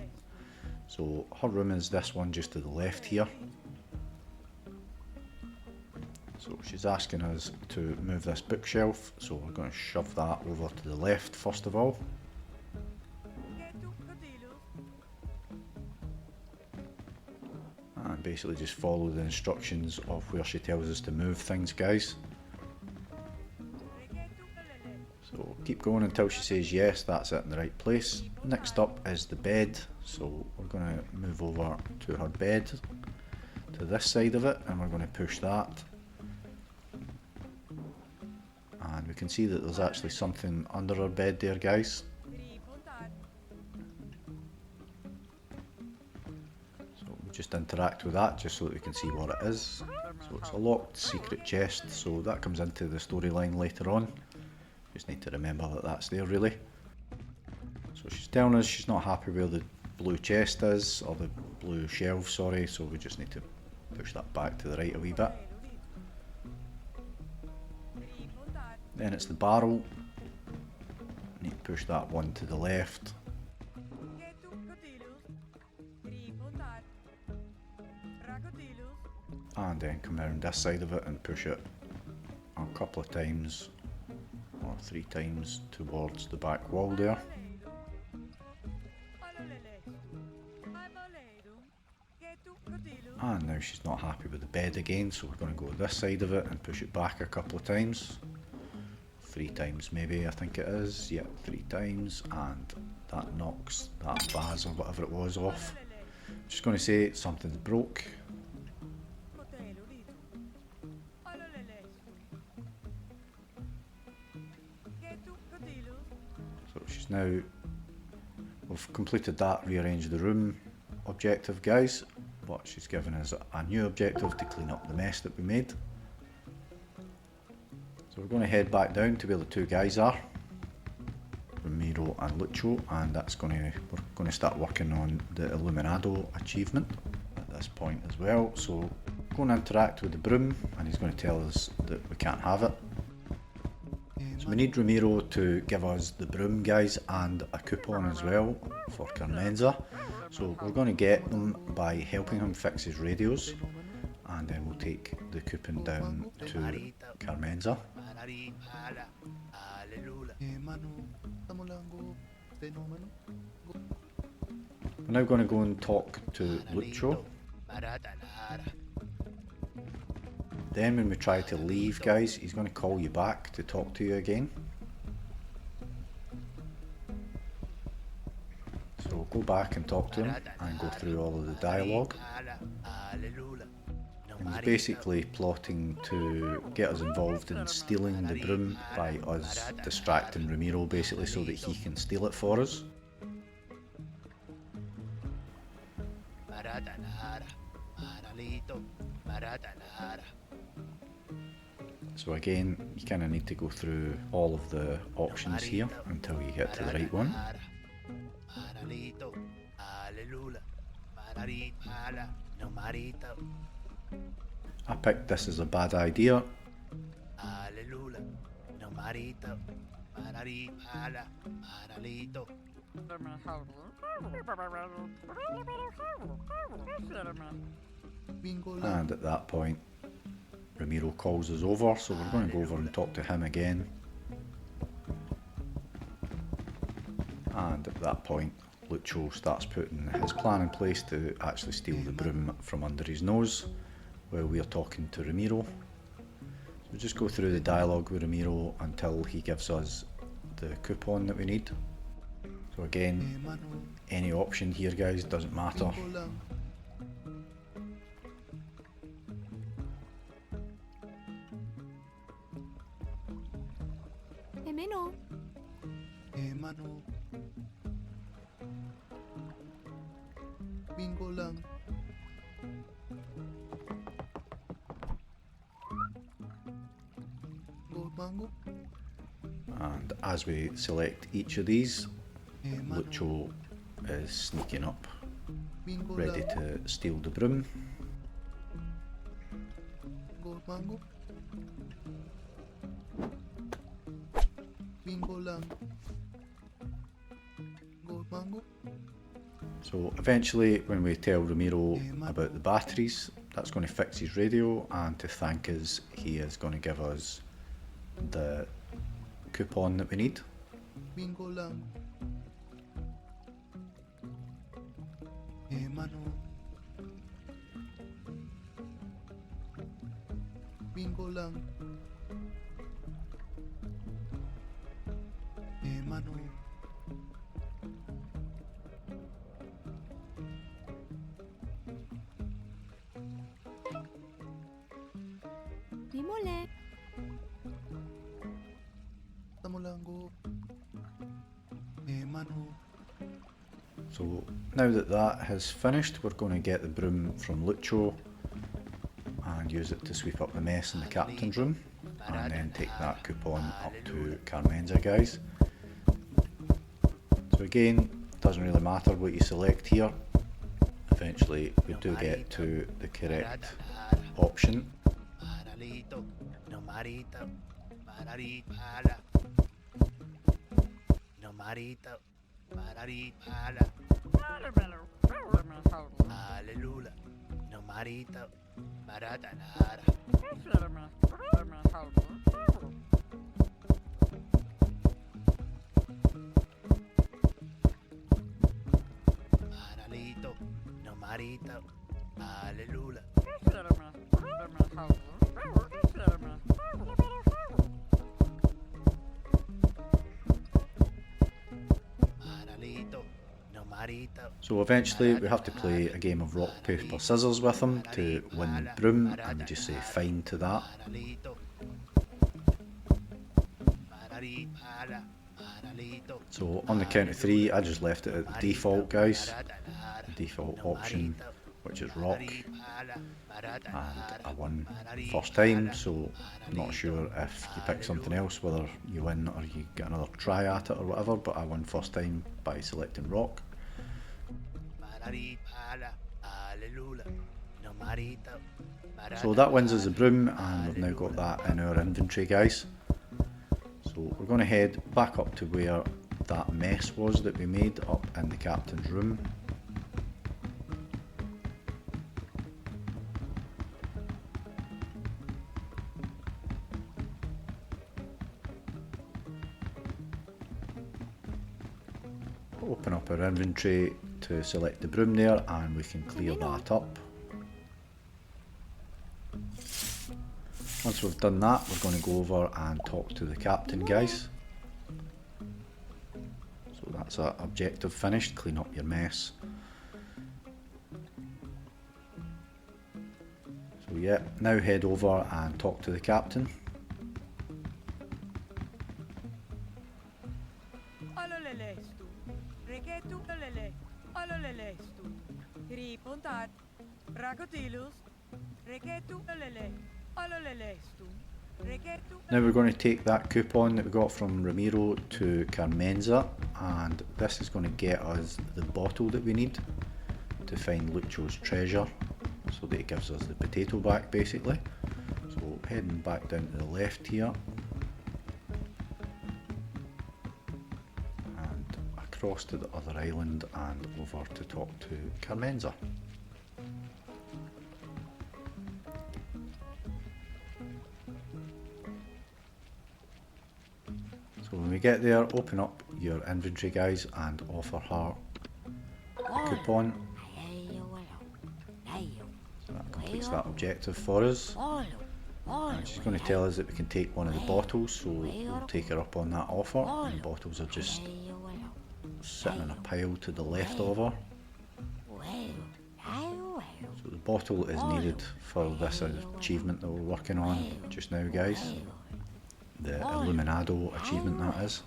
So her room is this one just to the left here. So she's asking us to move this bookshelf, so we're going to shove that over to the left first of all. And basically just follow the instructions of where she tells us to move things, guys. So keep going until she says yes, that's it in the right place. Next up is the bed, so we're going to move over to her bed, to this side of it, and we're going to push that. And we can see that there's actually something under her bed there, guys. So we'll just interact with that just so that we can see what it is. So it's a locked secret chest, so that comes into the storyline later on. Just need to remember that that's there really. So she's telling us she's not happy where the blue chest is, or the blue shelf, sorry, so we just need to push that back to the right a wee bit. Then it's the barrel, need to push that one to the left. And then come around this side of it and push it a couple of times, or 3 times towards the back wall there. And now she's not happy with the bed again, so we're going to go this side of it and push it back a couple of times. 3 times maybe, I think it is. Yeah, 3 times, and that knocks that vase or whatever it was off. Just going to say something's broke. So she's now, we've completed that rearrange the room objective, guys, but she's given us a new objective to clean up the mess that we made. So we're going to head back down to where the two guys are, Ramiro and Lucho, and we're going to start working on the Iluminado Achievement at this point as well. So we're going to interact with the broom, and he's going to tell us that we can't have it. So we need Ramiro to give us the broom, guys, and a coupon as well for Carmenza. So we're going to get them by helping him fix his radios, and then we'll take the coupon down to Carmenza. We're now going to go and talk to Lucho. Then when we try to leave, guys, he's going to call you back to talk to you again. So we'll go back and talk to him and go through all of the dialogue. And he's basically plotting to get us involved in stealing the broom by us distracting Ramiro, basically, so that he can steal it for us. So again, you kind of need to go through all of the options here until you get to the right one. I picked this as a bad idea. And at that point, Ramiro calls us over, so we're going to go over and talk to him again. And at that point, Lucho starts putting his plan in place to actually steal the broom from under his nose while we are talking to Ramiro. So we just go through the dialogue with Ramiro until he gives us the coupon that we need. So again, any option here, guys, doesn't matter. Bingo lang. Gold mango. And as we select each of these, Lucho is sneaking up, ready to steal the broom. Gold mango. Bingo lang. Gold mango. So eventually, when we tell Ramiro about the batteries, that's going to fix his radio, and to thank us, he is going to give us the coupon that we need. Bingo lang. Mano. Bingo lang. Mano. Mole. Tamulango. Mano. So now that that has finished, we're going to get the broom from Lucho and use it to sweep up the mess in the captain's room, and then take that coupon up to Carmenza, guys. So again, doesn't really matter what you select here. Eventually we do get to the correct option. So eventually we have to play a game of rock, paper, scissors with him to win the broom, and we just say fine to that. So on the count of 3, I just left it at the default, guys. The default option which is rock, and I won first time, so I'm not sure if you pick something else whether you win or you get another try at it or whatever, but I won first time by selecting rock. So that wins us the broom, and we've now got that in our inventory, guys. So we're going to head back up to where that mess was that we made up in the captain's room. Open up our inventory to select the broom there, and we can clear that up. Once we've done that, we're going to go over and talk to the captain, guys. So that's our objective finished, clean up your mess. So yeah, now head over and talk to the captain. Now we're going to take that coupon that we got from Ramiro to Carmenza, and this is going to get us the bottle that we need to find Lucho's treasure, so that it gives us the potato back basically. So heading back down to the left here, and across to the other island and over to talk to Carmenza. So when we get there, open up your inventory, guys, and offer her a coupon. So that completes that objective for us. And she's going to tell us that we can take one of the bottles, so we'll take her up on that offer. And the bottles are just sitting in a pile to the left of her. So the bottle is needed for this achievement that we're working on just now, guys. The Iluminado Achievement, that is.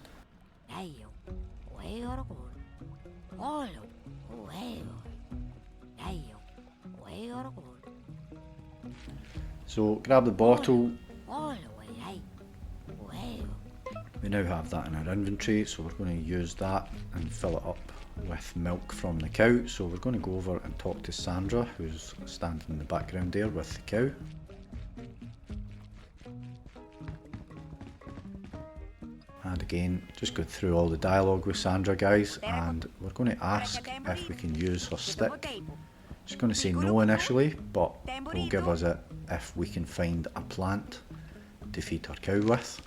So grab the bottle. We now have that in our inventory, so we're going to use that and fill it up with milk from the cow. So we're going to go over and talk to Sandra, who's standing in the background there with the cow. And again, just go through all the dialogue with Sandra, guys, and we're going to ask if we can use her stick. She's going to say no initially, but will give us it if we can find a plant to feed her cow with.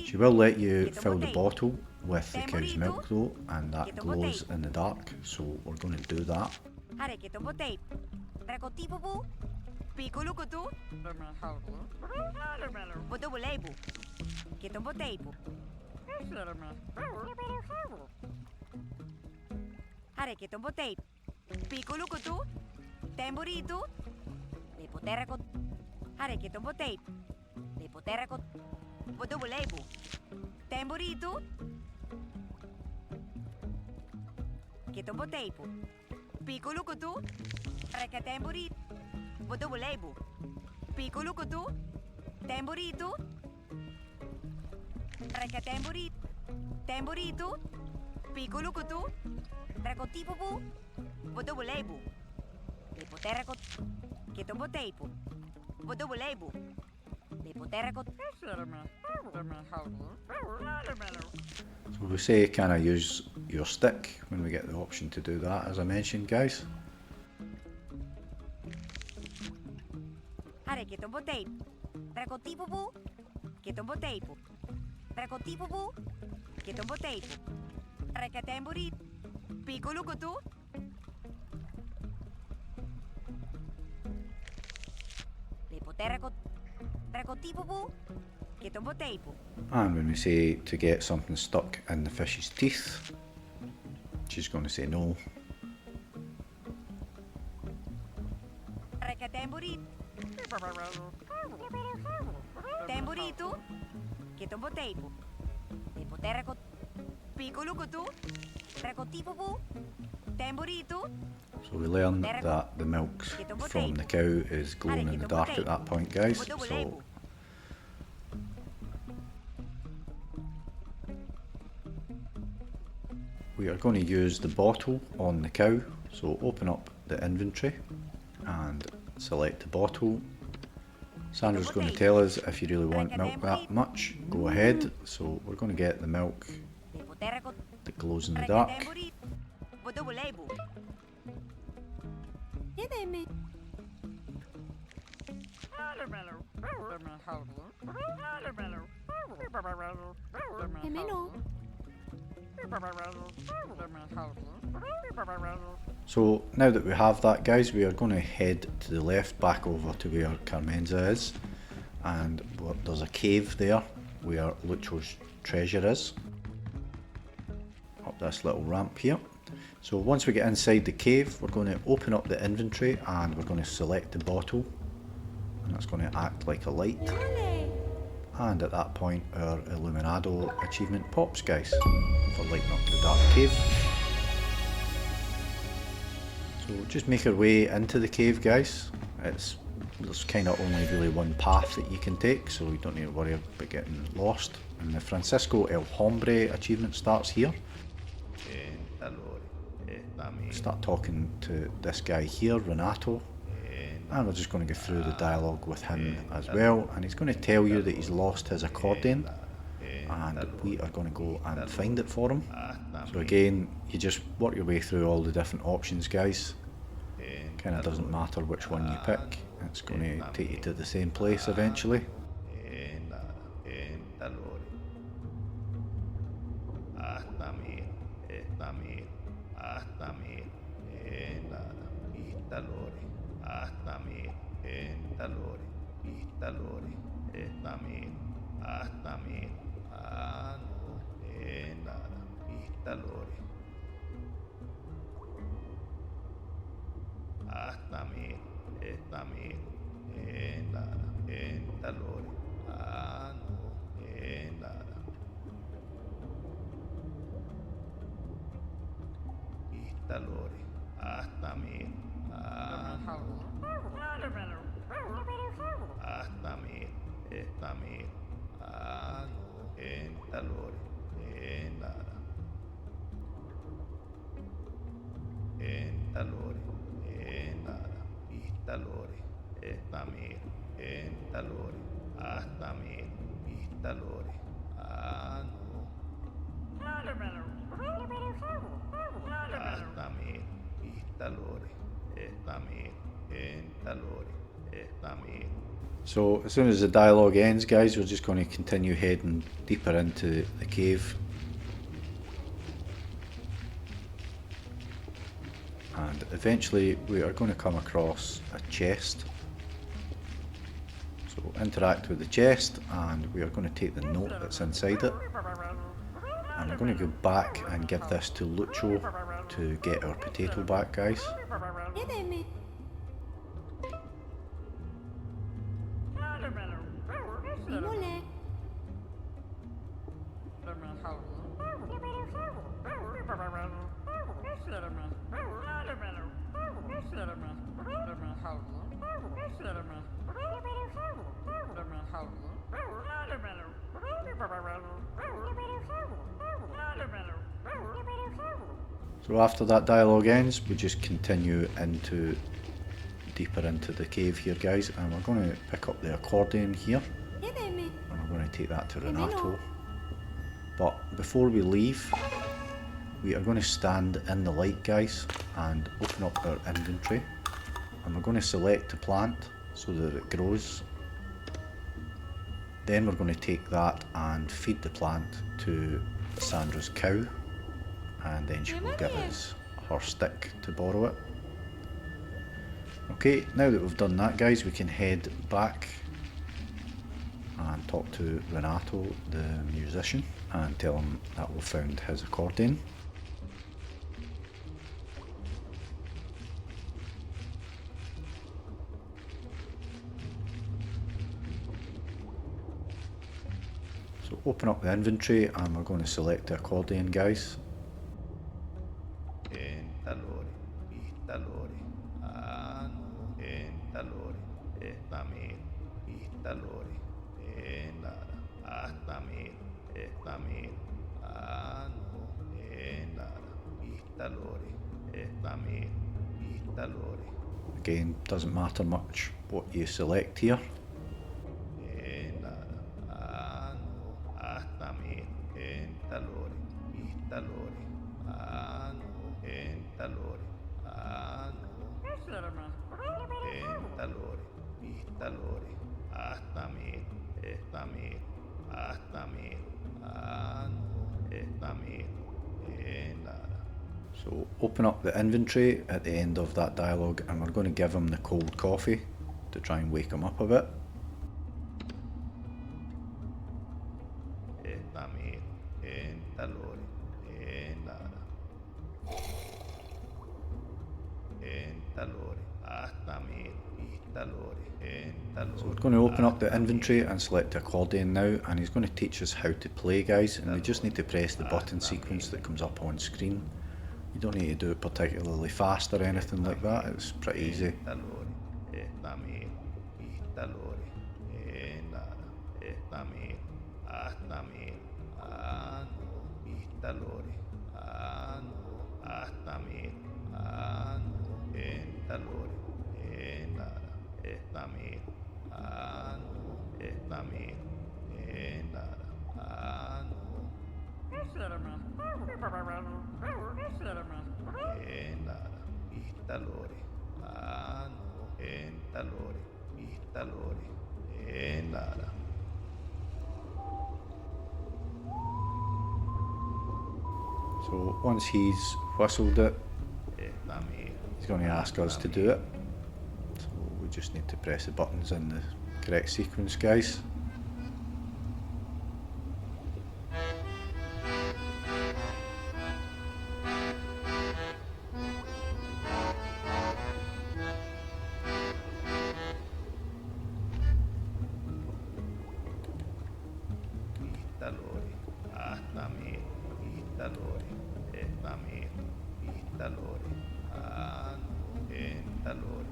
She will let you fill the bottle with the cow's milk though, and that glows in the dark, so we're going to do that. So we say can I use your stick when we get the option to do that, as I mentioned, guys. And when we say to get something stuck in the fish's teeth, she's going to say no. So we learn that the milk from the cow is glowing in the dark at that point, guys. So we are going to use the bottle on the cow. So open up the inventory and select the bottle. Sandra's going to tell us if you really want milk that much, go ahead. So we're going to get the milk that glows in the dark. So now that we have that, guys, we are going to head to the left back over to where Carmenza is, and there's a cave there where Lucho's treasure is, up this little ramp here. So once we get inside the cave, we're going to open up the inventory and we're going to select the bottle, and that's going to act like a light. And at that point our Iluminado achievement pops, guys, for lighting up the dark cave. So just make our way into the cave, guys. There's kind of only really one path that you can take, so you don't need to worry about getting lost. And the Francisco El Hombre achievement starts here. Start talking to this guy here, Renato, and we're just going to go through the dialogue with him as well, and he's going to tell you that he's lost his accordion and we are going to go and find it for him. So again, you just work your way through all the different options, guys. Kind of doesn't matter which one you pick, it's going to take you to the same place eventually. So as soon as the dialogue ends, guys, we're just going to continue heading deeper into the cave. And eventually we are going to come across a chest. So interact with the chest and we are going to take the note that's inside it. And we're going to go back and give this to Lucho to get our potato back, guys. So after that dialogue ends, we just continue deeper into the cave here, guys, and we're going to pick up the accordion here, and we're going to take that to Renato. But before we leave, we are going to stand in the light, guys, and open up our inventory, and we're going to select a plant so that it grows. Then we're going to take that and feed the plant to Sandra's cow, and then she will give us her stick to borrow it. Okay, now that we've done that, guys, we can head back and talk to Renato, the musician, and tell him that we've found his accordion. So open up the inventory and we're going to select the accordion, guys. Instalore, Estamir, Instalore, Endara, Astamir, Estamir, Ano, Endara, Instalore, Estamir, Instalore, Again, doesn't matter much what you select here. Endara, Ano, Astamir, Entalore, Instalore, Ano, Entalore, Ano, Entalore, Instalore, Astamir, Estamir, Astamir, Ano, Estamir, Endara. So open up the inventory at the end of that dialogue, and we're going to give him the cold coffee to try and wake him up a bit. Estamir, Entalore, Endara. Entalore, Astamir, Instalore, Entalore. So we're going to open up the inventory and select accordion now, and he's going to teach us how to play, guys, and we just need to press the button sequence that comes up on screen. You don't need to do it particularly fast or anything like that, it's pretty easy. Instalore, Estamir, Instalore, Endara, Estamir, Astamir, Ano, Instalore, Ano, Astamir, Ano, Entalore, Endara, Estamir, Ano, Estamir, Endara, Ano, Endara, Instalore, Ano, Entalore, Instalore, Endara. So once he's whistled it, Estamir, he's going to ask us to do it. So we just need to press the buttons in the correct sequence, guys. Instalore, Astamir, Instalore, Estamir, Instalore, Ano, Entalore,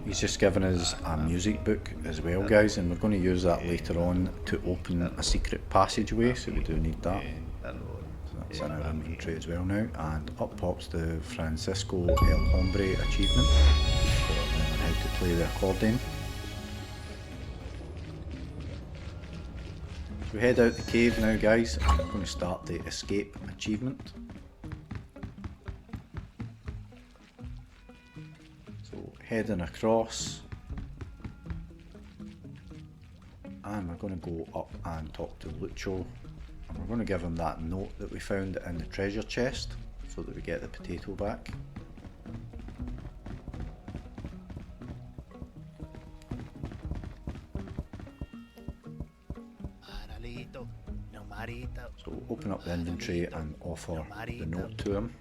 He's just given us a music book as well, guys, and we're going to use that later on to open a secret passageway, so we do need that. Entalore, So that's in our inventory as well now, and up pops the Francisco El Hombre Achievement for learning how to play the accordion. We head out the cave now, guys, and we're going to start the Escape Achievement. So heading across, and we're going to go up and talk to Lucho, and we're going to give him that note that we found in the treasure chest so that we get the potato back. Maralito, no marita, So open up the inventory and offer the note to him.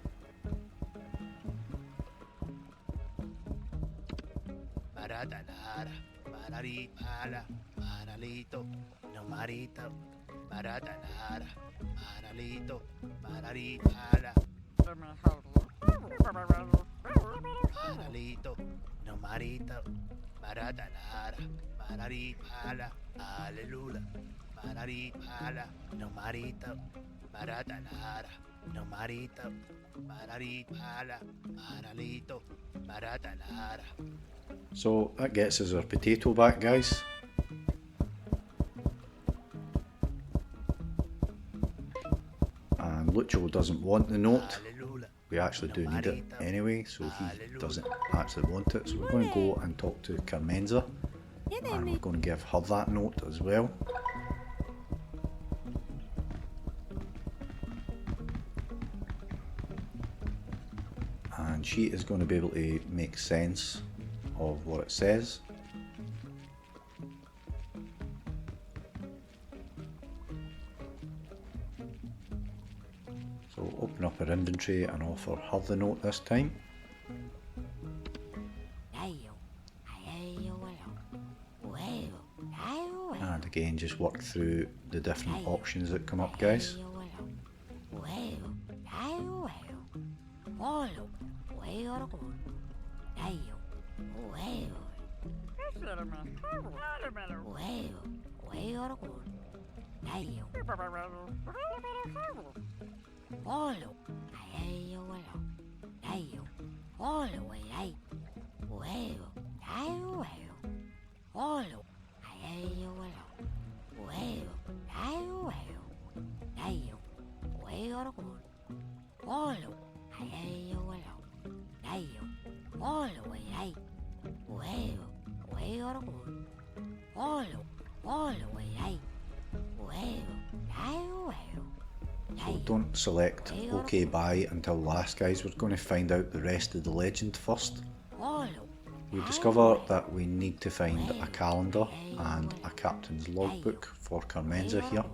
marata lara, marari pala, maralito, no marita, marata lara, maralito, marari pala, maralito, no marita, marata lara, marari pala, aleluya, marari pala, no marita, marata lara, no marita, marari pala, maralito, marata lara. So that gets us our potato back, guys. And Lucho doesn't want the note. We actually do need it anyway, so he doesn't actually want it. So we're going to go and talk to Carmenza, and we're going to give her that note as well. And she is going to be able to make sense of what it says. So open up her inventory and offer her the note this time. And again, just work through the different options that come up, guys. So don't select OK Bye until last, guys. We're going to find out the rest of the legend first. We discover that we need to find a calendar and a captain's logbook for Carmenza here.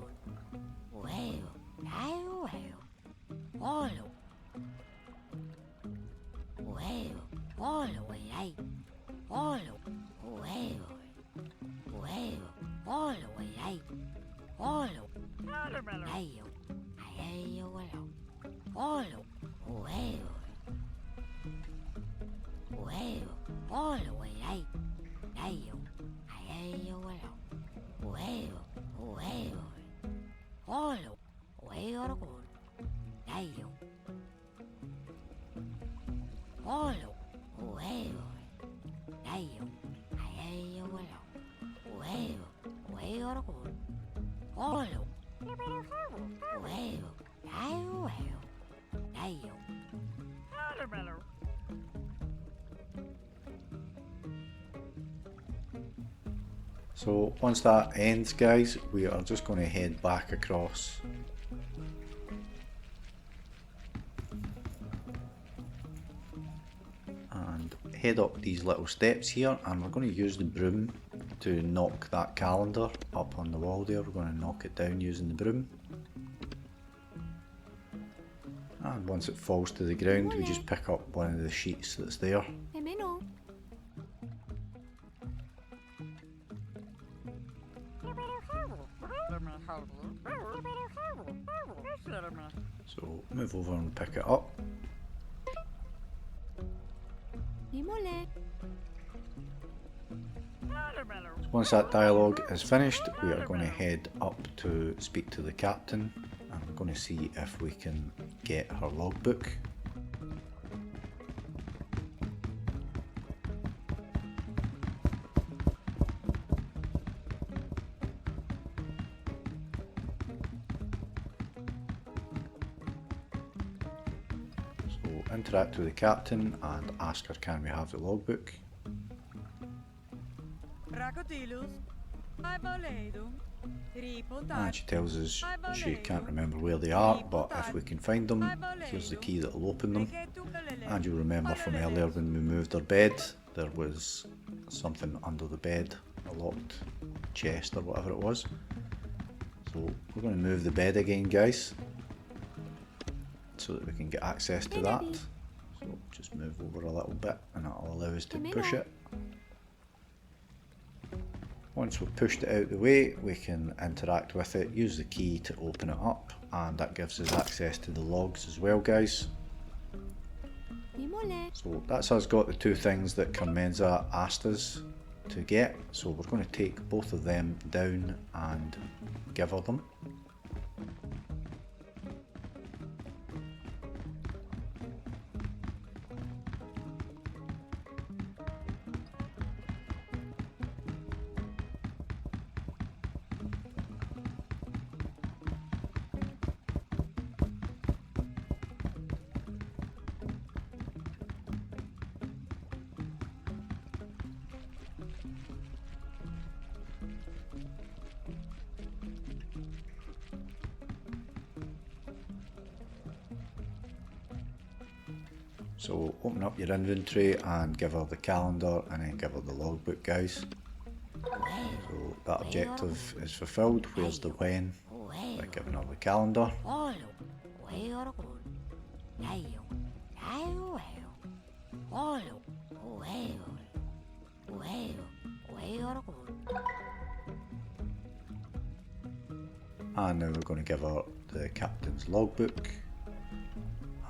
So once that ends, guys, we are just going to head back across and head up these little steps here, and we're going to use the broom to knock that calendar up on the wall there. We're going to knock it down using the broom, and once it falls to the ground we just pick up one of the sheets that's there. So move over and pick it up. So once that dialogue is finished, we are going to head up to speak to the captain, and we're going to see if we can get her logbook. So interact with the captain and ask her, can we have the logbook? And she tells us she can't remember where they are, but if we can find them, here's the key that will open them. And you'll remember from earlier when we moved our bed, there was something under the bed, a locked chest or whatever it was. So we're going to move the bed again, guys, so that we can get access to that. So just move over a little bit and that'll allow us to push it. Once we've pushed it out the way, we can interact with it, use the key to open it up, and that gives us access to the logs as well, guys. So that's us got the two things that Carmenza asked us to get, so we're going to take both of them down and give her them. So open up your inventory and give her the calendar and then give her the logbook, guys. So that objective is fulfilled. Where's the when? By giving her the calendar. And now we're going to give her the captain's logbook.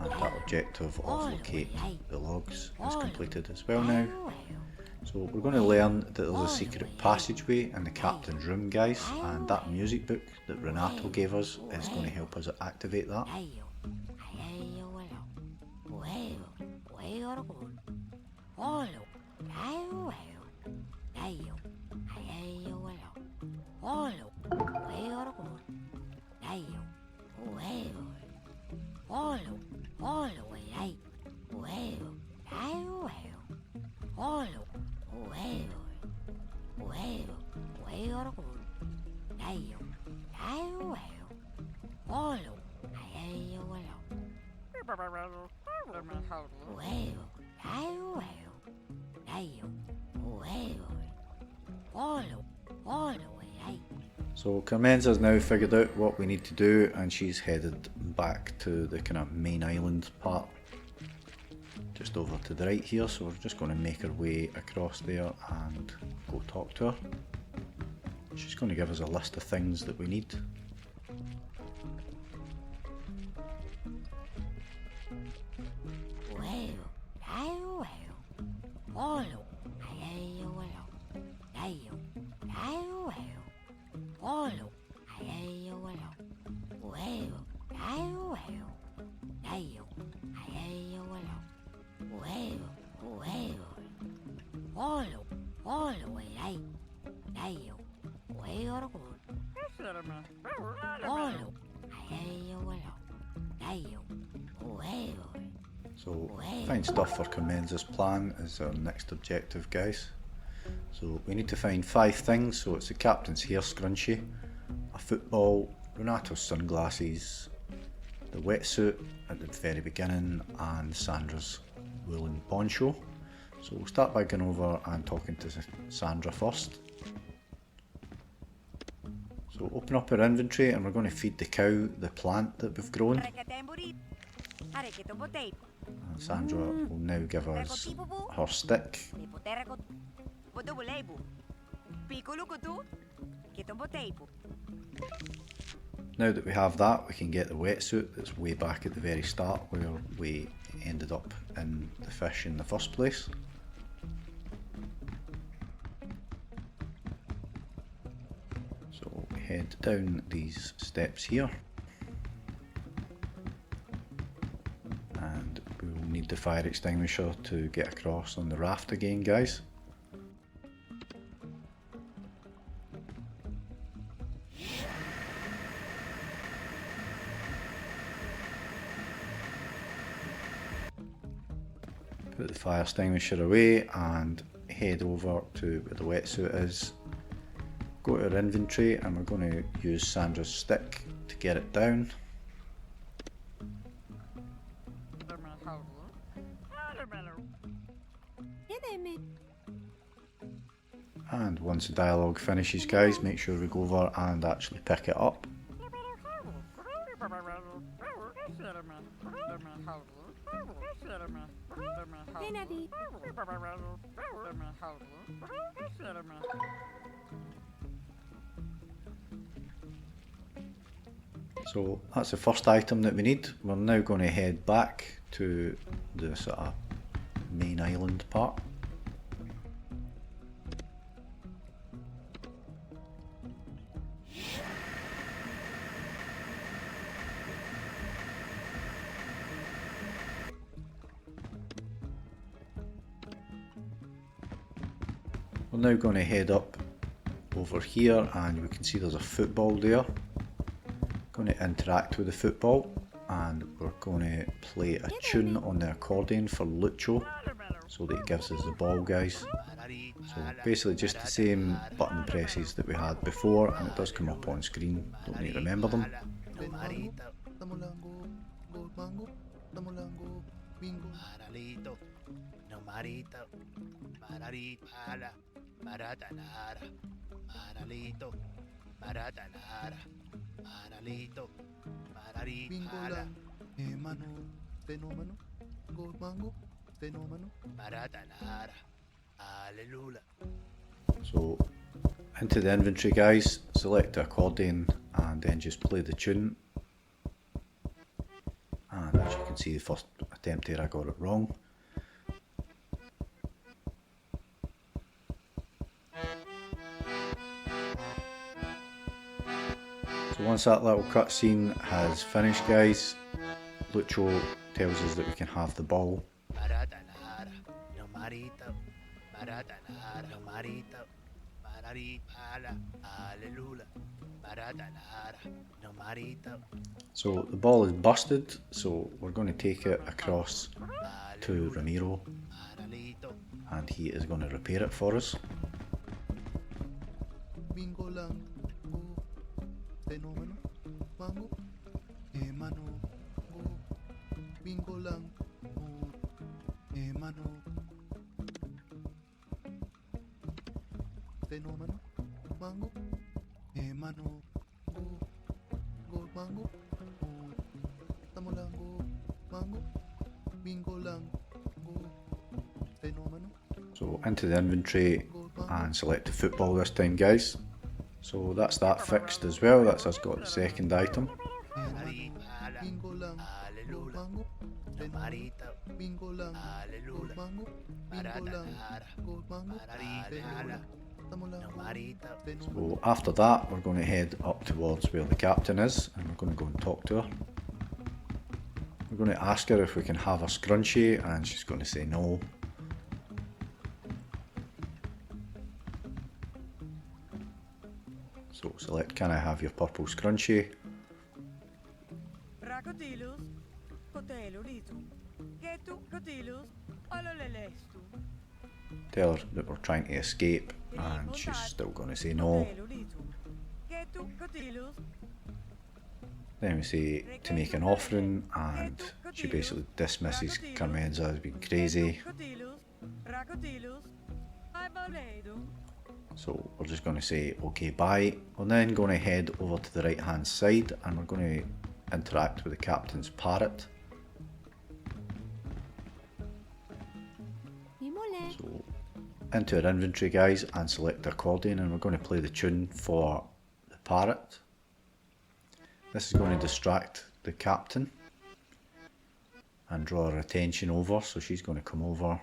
And that objective of locate the logs is completed as well now. So we're going to learn that there's a secret passageway in the captain's room, guys, and that music book that Renato gave us is going to help us activate that. So Carmenza's now figured out what we need to do, and she's headed back to the kind of main island part, just over to the right here. So we're just going to make our way across there and go talk to her. She's going to give us a list of things that we need. So find stuff for Carmenza's plan is our next objective, guys. So we need to find 5 things. So it's the captain's hair scrunchie, a football, Renato's sunglasses, the wetsuit at the very beginning, and Sandra's woolen poncho. So we'll start by going over and talking to Sandra first. So open up our inventory and we're going to feed the cow the plant that we've grown. And Sandra will now give us her stick. Now that we have that, we can get the wetsuit that's way back at the very start where we ended up in the fish in the first place. So we head down these steps here. And we will need the fire extinguisher to get across on the raft again, guys. Put the fire extinguisher away and head over to where the wetsuit is. Go to our inventory and we're going to use Sandra's stick to get it down. And once the dialogue finishes, guys, make sure we go over and actually pick it up. So that's the first item that we need. We're now going to head back to the sort of main island part. We're now going to head up over here and we can see there's a football there. Going to interact with the football and we're going to play a tune on the accordion for Lucho so that he gives us the ball, guys. So basically just the same button presses that we had before, and it does come up on screen, don't need to remember them. So into the inventory, guys, select the accordion and then just play the tune. And as you can see, the first attempt here I got it wrong. So once that little cutscene has finished, guys, Lucho tells us that we can have the ball. Maratanara, no marito, Maratanara, no marito, Mararipala, Alleluia, Maratanara, no marito, So the ball is busted, so we're going to take it across to Ramiro Maralito, and he is going to repair it for us. Bingo lang, fenomeno, mango, mano, bingo lang, mano, fenomeno, mango, mano, go, mango, tamo lang, mango, bingo lang, fenomeno. So into the inventory and select the football this time, guys. So that's that fixed as well. That's us got the second item. Mararipala, Alleluia, no marito, Alleluia, Maratanara, Mararipala, no marito, So after that, we're going to head up towards where the captain is, and we're going to go and talk to her. We're going to ask her if we can have a scrunchie, and she's going to say no. So select can I have your purple scrunchie. Crocodilus, cotelulitu, getu cotilus, ololelestu. Tell her that we're trying to escape, and she's still going to say no. Getu cotilus, Then we say to make an offering, and she basically dismisses Carmenza as being crazy. cotilus, crocodilus, iboledu. So we're just going to say okay, bye. We're then going to head over to the right hand side, and we're going to interact with the captain's parrot. So into our inventory, guys, and select the accordion, and we're going to play the tune for the parrot. This is going to distract the captain and draw her attention over, so she's going to come over.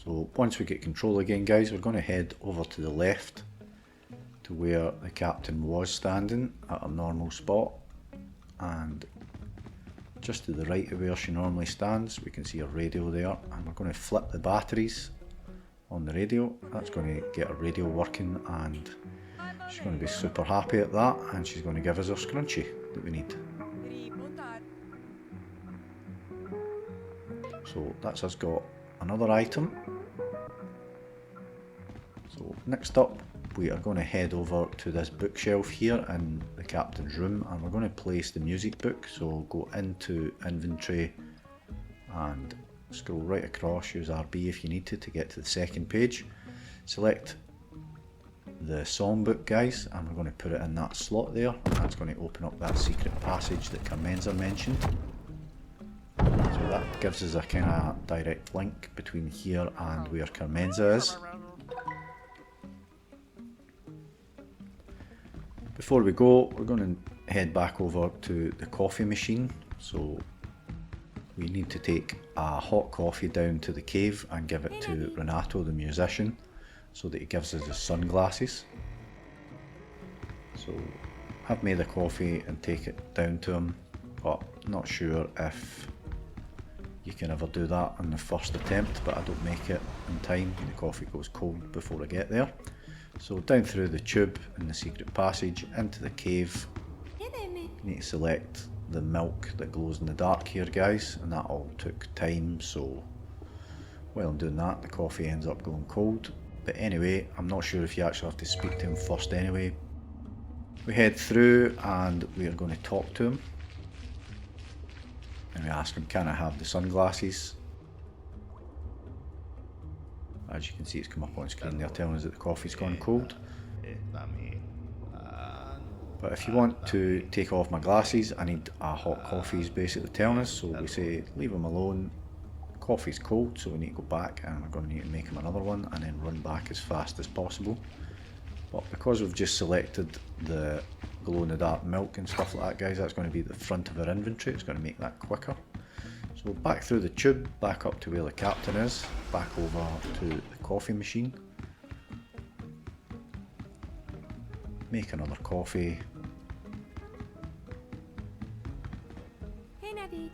So once we get control again, guys, we're going to head over to the left to where the captain was standing at a normal spot, and just to the right of where she normally stands we can see a radio there, and we're going to flip the batteries on the radio. That's going to get her radio working, and she's going to be super happy at that, and she's going to give us our scrunchie that we need. So that's us got another item. So next up we are going to head over to this bookshelf here in the captain's room, and we're going to place the music book. So go into inventory and scroll right across, use RB if you need to get to the second page. Select the songbook, guys, and we're going to put it in that slot there. That's going to open up that secret passage that Carmenza mentioned. So that gives us a kind of direct link between here and where Carmenza is. Before we go, we're going to head back over to the coffee machine. So we need to take a hot coffee down to the cave and give it to Renato the musician, so that he gives us his sunglasses. So I've made the coffee and take it down to him, but not sure if you can ever do that on the first attempt, but I don't make it in time. The coffee goes cold before I get there. So down through the tube in the secret passage into the cave. You need to select the milk that glows in the dark here, guys, and that all took time, so while I'm doing that the coffee ends up going cold. But anyway, I'm not sure if you actually have to speak to him first anyway. We head through and we are going to talk to him, and we ask him, can I have the sunglasses? As you can see, it's come up on screen there telling us that the coffee's gone cold. But if you want to take off my glasses, I need a hot coffee, is basically telling us. So we say leave him alone, coffee's cold, so we need to go back and we're going to need to make him another one and then run back as fast as possible. But because we've just selected the glow-in-the-dark milk and stuff like that, guys, that's going to be the front of our inventory. It's going to make that quicker. So back through the tube, back up to where the Captain is, back over to the coffee machine. Make another coffee. Hey, Navi.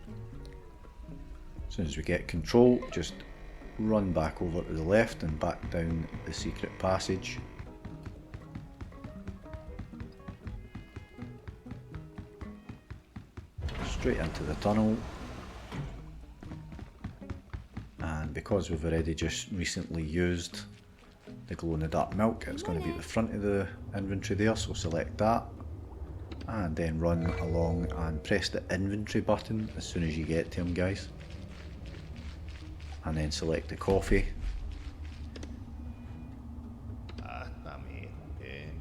As soon as we get control, just run back over to the left and back down the secret passage. Straight into the tunnel. And because we've already just recently used the glow-in-the-dark milk, it's going to be at the front of the inventory there, so select that. And then run along and press the inventory button as soon as you get to him, guys. And then select the coffee.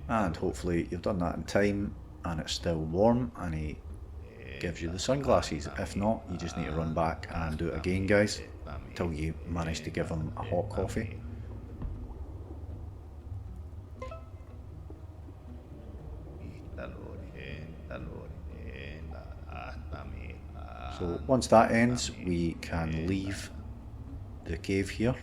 And hopefully you've done that in time and it's still warm and he gives you the sunglasses. If not, you just need to run back and do it again, guys, until you manage to give him a hot coffee. So once that ends, we can leave the cave here.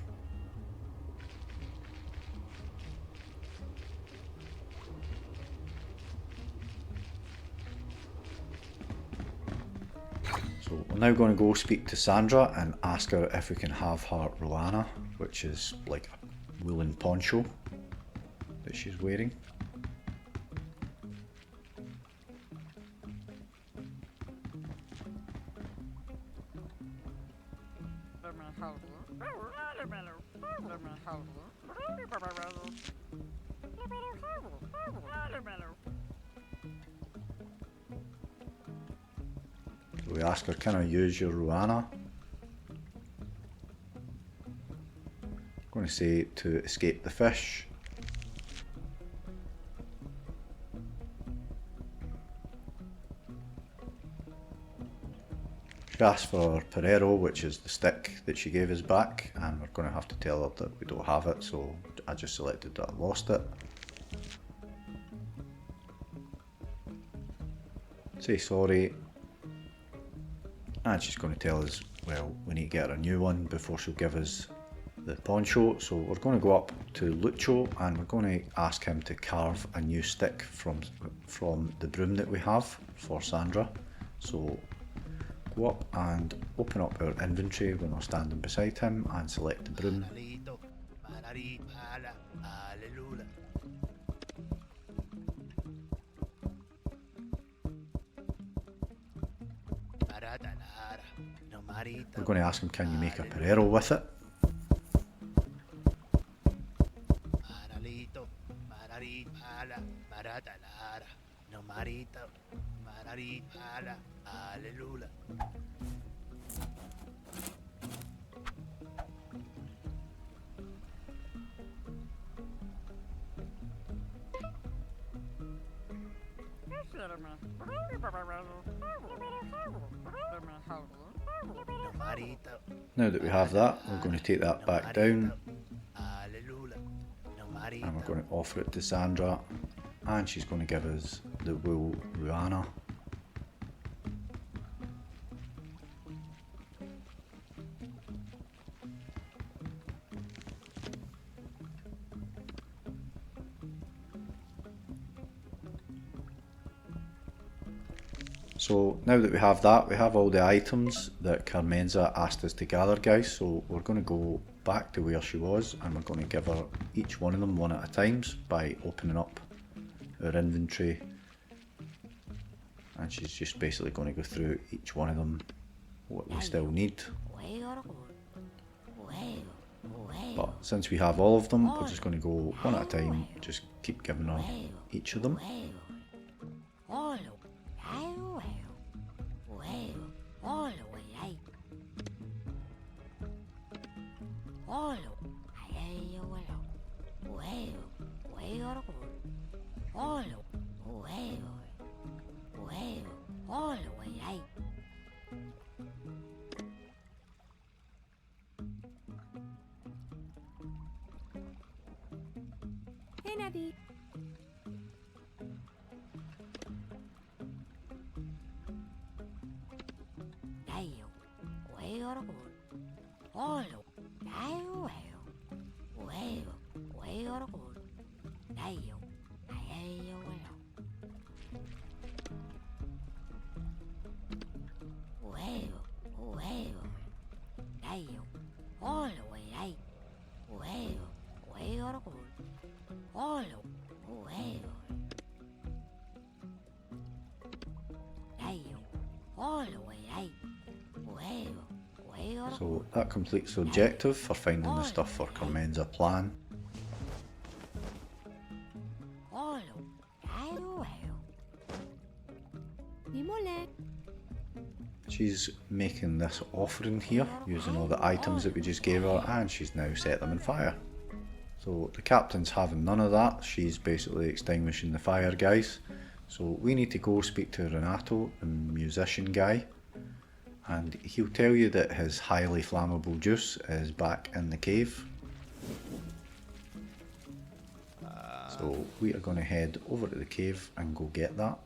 So we're now going to go speak to Sandra and ask her if we can have her Ruana, which is like a woolen poncho that she's wearing. So we ask her, can I use your Ruana? I'm going to say to escape the fish. She asked for Perero, which is the stick that she gave us back, and we're going to have to tell her that we don't have it, so I just selected that I lost it. Say sorry, and she's going to tell us, well, we need to get her a new one before she'll give us the poncho. So we're going to go up to Lucho and we're going to ask him to carve a new stick from the broom that we have for Sandra. So go up and open up our inventory when we're standing beside him and select the broom. We're going to ask him, can you make a Perero with it? Now that we have that, we're going to take that back down and we're going to offer it to Sandra, and she's going to give us the wool Ruana. So now that we have that, we have all the items that Carmenza asked us to gather, guys. So we're going to go back to where she was and we're going to give her each one of them one at a time by opening up her inventory. And she's just basically going to go through each one of them, what we still need. But since we have all of them, we're just going to go one at a time, just keep giving her each of them. Hey, Navi. Olo, dayo, huevo, huevo, dayo, dayo, huevo, huevo, dayo, olo, dayo, huevo, huevo, olo, huevo, dayo, olo, dayo, huevo. So that completes the objective for finding the stuff for Carmenza plan. She's making this offering here using all the items that we just gave her, and she's now set them on fire. So the captain's having none of that. She's basically extinguishing the fire, guys. So we need to go speak to Renato, the musician guy, and he'll tell you that his highly flammable juice is back in the cave. So we are going to head over to the cave and go get that.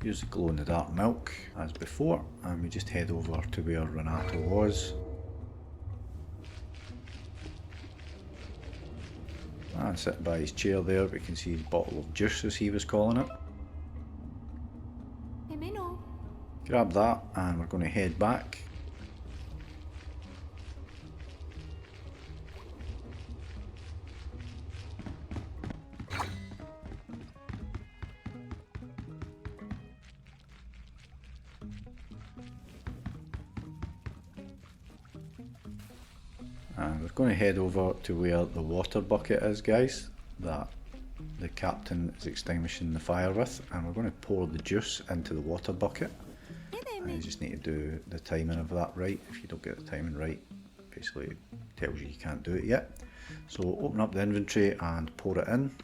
Use the glow in the dark milk as before, and we just head over to where Renato was. And sitting by his chair there, we can see his bottle of juice, as he was calling it. Grab that, and we're going to head back. And we're going to head over to where the water bucket is, guys, that the captain is extinguishing the fire with, and we're going to pour the juice into the water bucket. And you just need to do the timing of that right. If you don't get the timing right, basically it tells you can't do it yet. So open up the inventory and pour it in.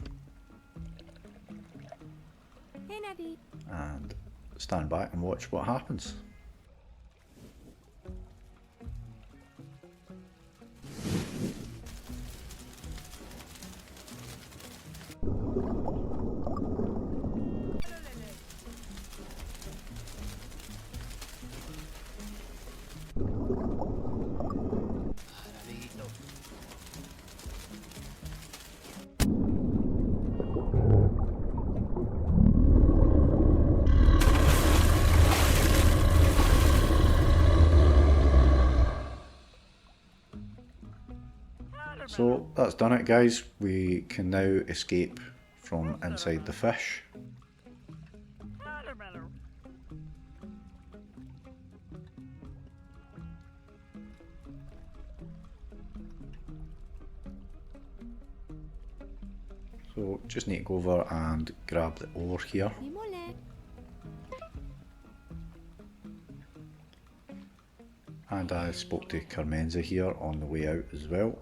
And stand back and watch what happens. So that's done it, guys. We can now escape from inside the fish. So just need to go over and grab the ore here. And I spoke to Carmenza here on the way out as well.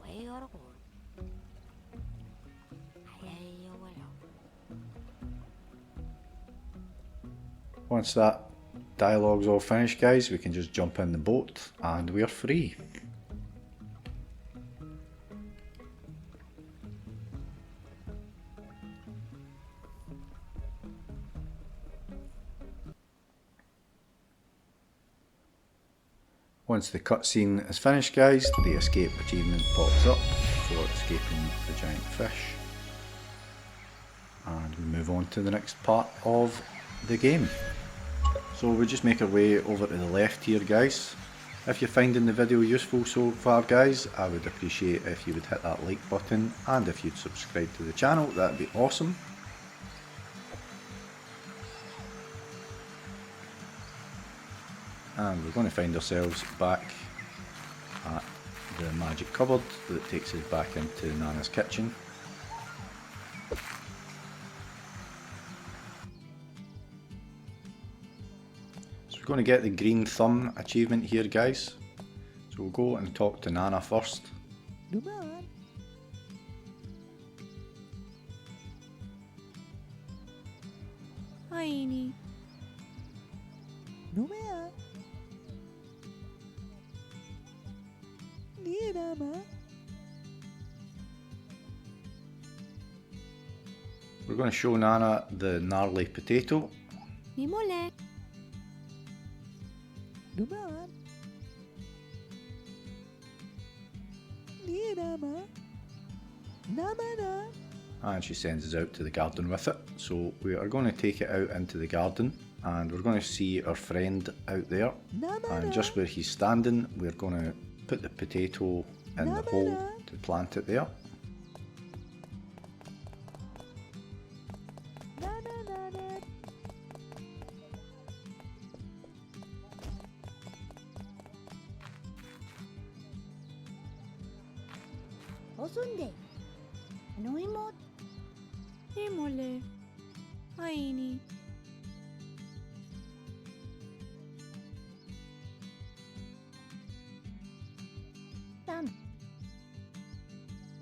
Once that dialogue's all finished, guys, we can just jump in the boat and we're free. Once the cutscene is finished, guys, the escape achievement pops up for escaping the giant fish. And we move on to the next part of the game. So we just make our way over to the left here, guys. If you're finding the video useful so far, guys, I would appreciate if you would hit that like button, and if you'd subscribe to the channel, that'd be awesome. And we're going to find ourselves back at the magic cupboard that takes us back into Nana's kitchen. So we're going to get the green thumb achievement here, guys. So we'll go and talk to Nana first. Dumaan. Haini. Dumaan. Di naman. we're going to show Nana the gnarly potato. Mimole. Dumaan. Nirama. Namana. And she sends us out to the garden with it. So we are going to take it out into the garden and we're going to see our friend out there. And just where he's standing, we're going to put the potato in the hole to plant it there. Osunde. Ano imot? Mimole. Haini. Tam.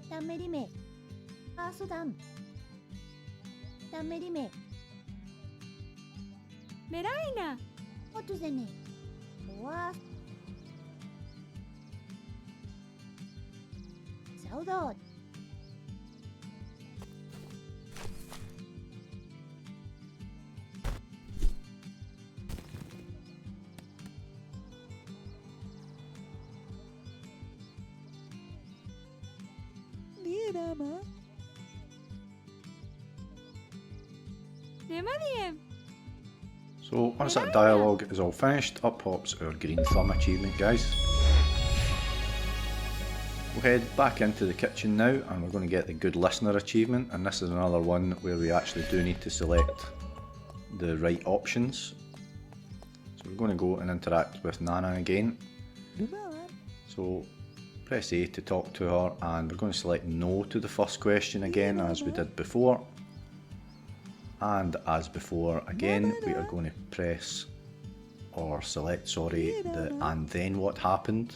Tamerime. Asudam. Tamerime. Meraina. Otuzene. Was. Saudot. Nirama. Nemadiem. So once that dialogue is all finished, up pops our green thumb achievement, guys. We'll head back into the kitchen now and we're going to get the good listener achievement, and this is another one where we actually do need to select the right options. So we're going to go and interact with Nana again. Dumaan. So press A to talk to her and we're going to select no to the first question again as we did before. And as before again we are going to press or select, sorry, the and then what happened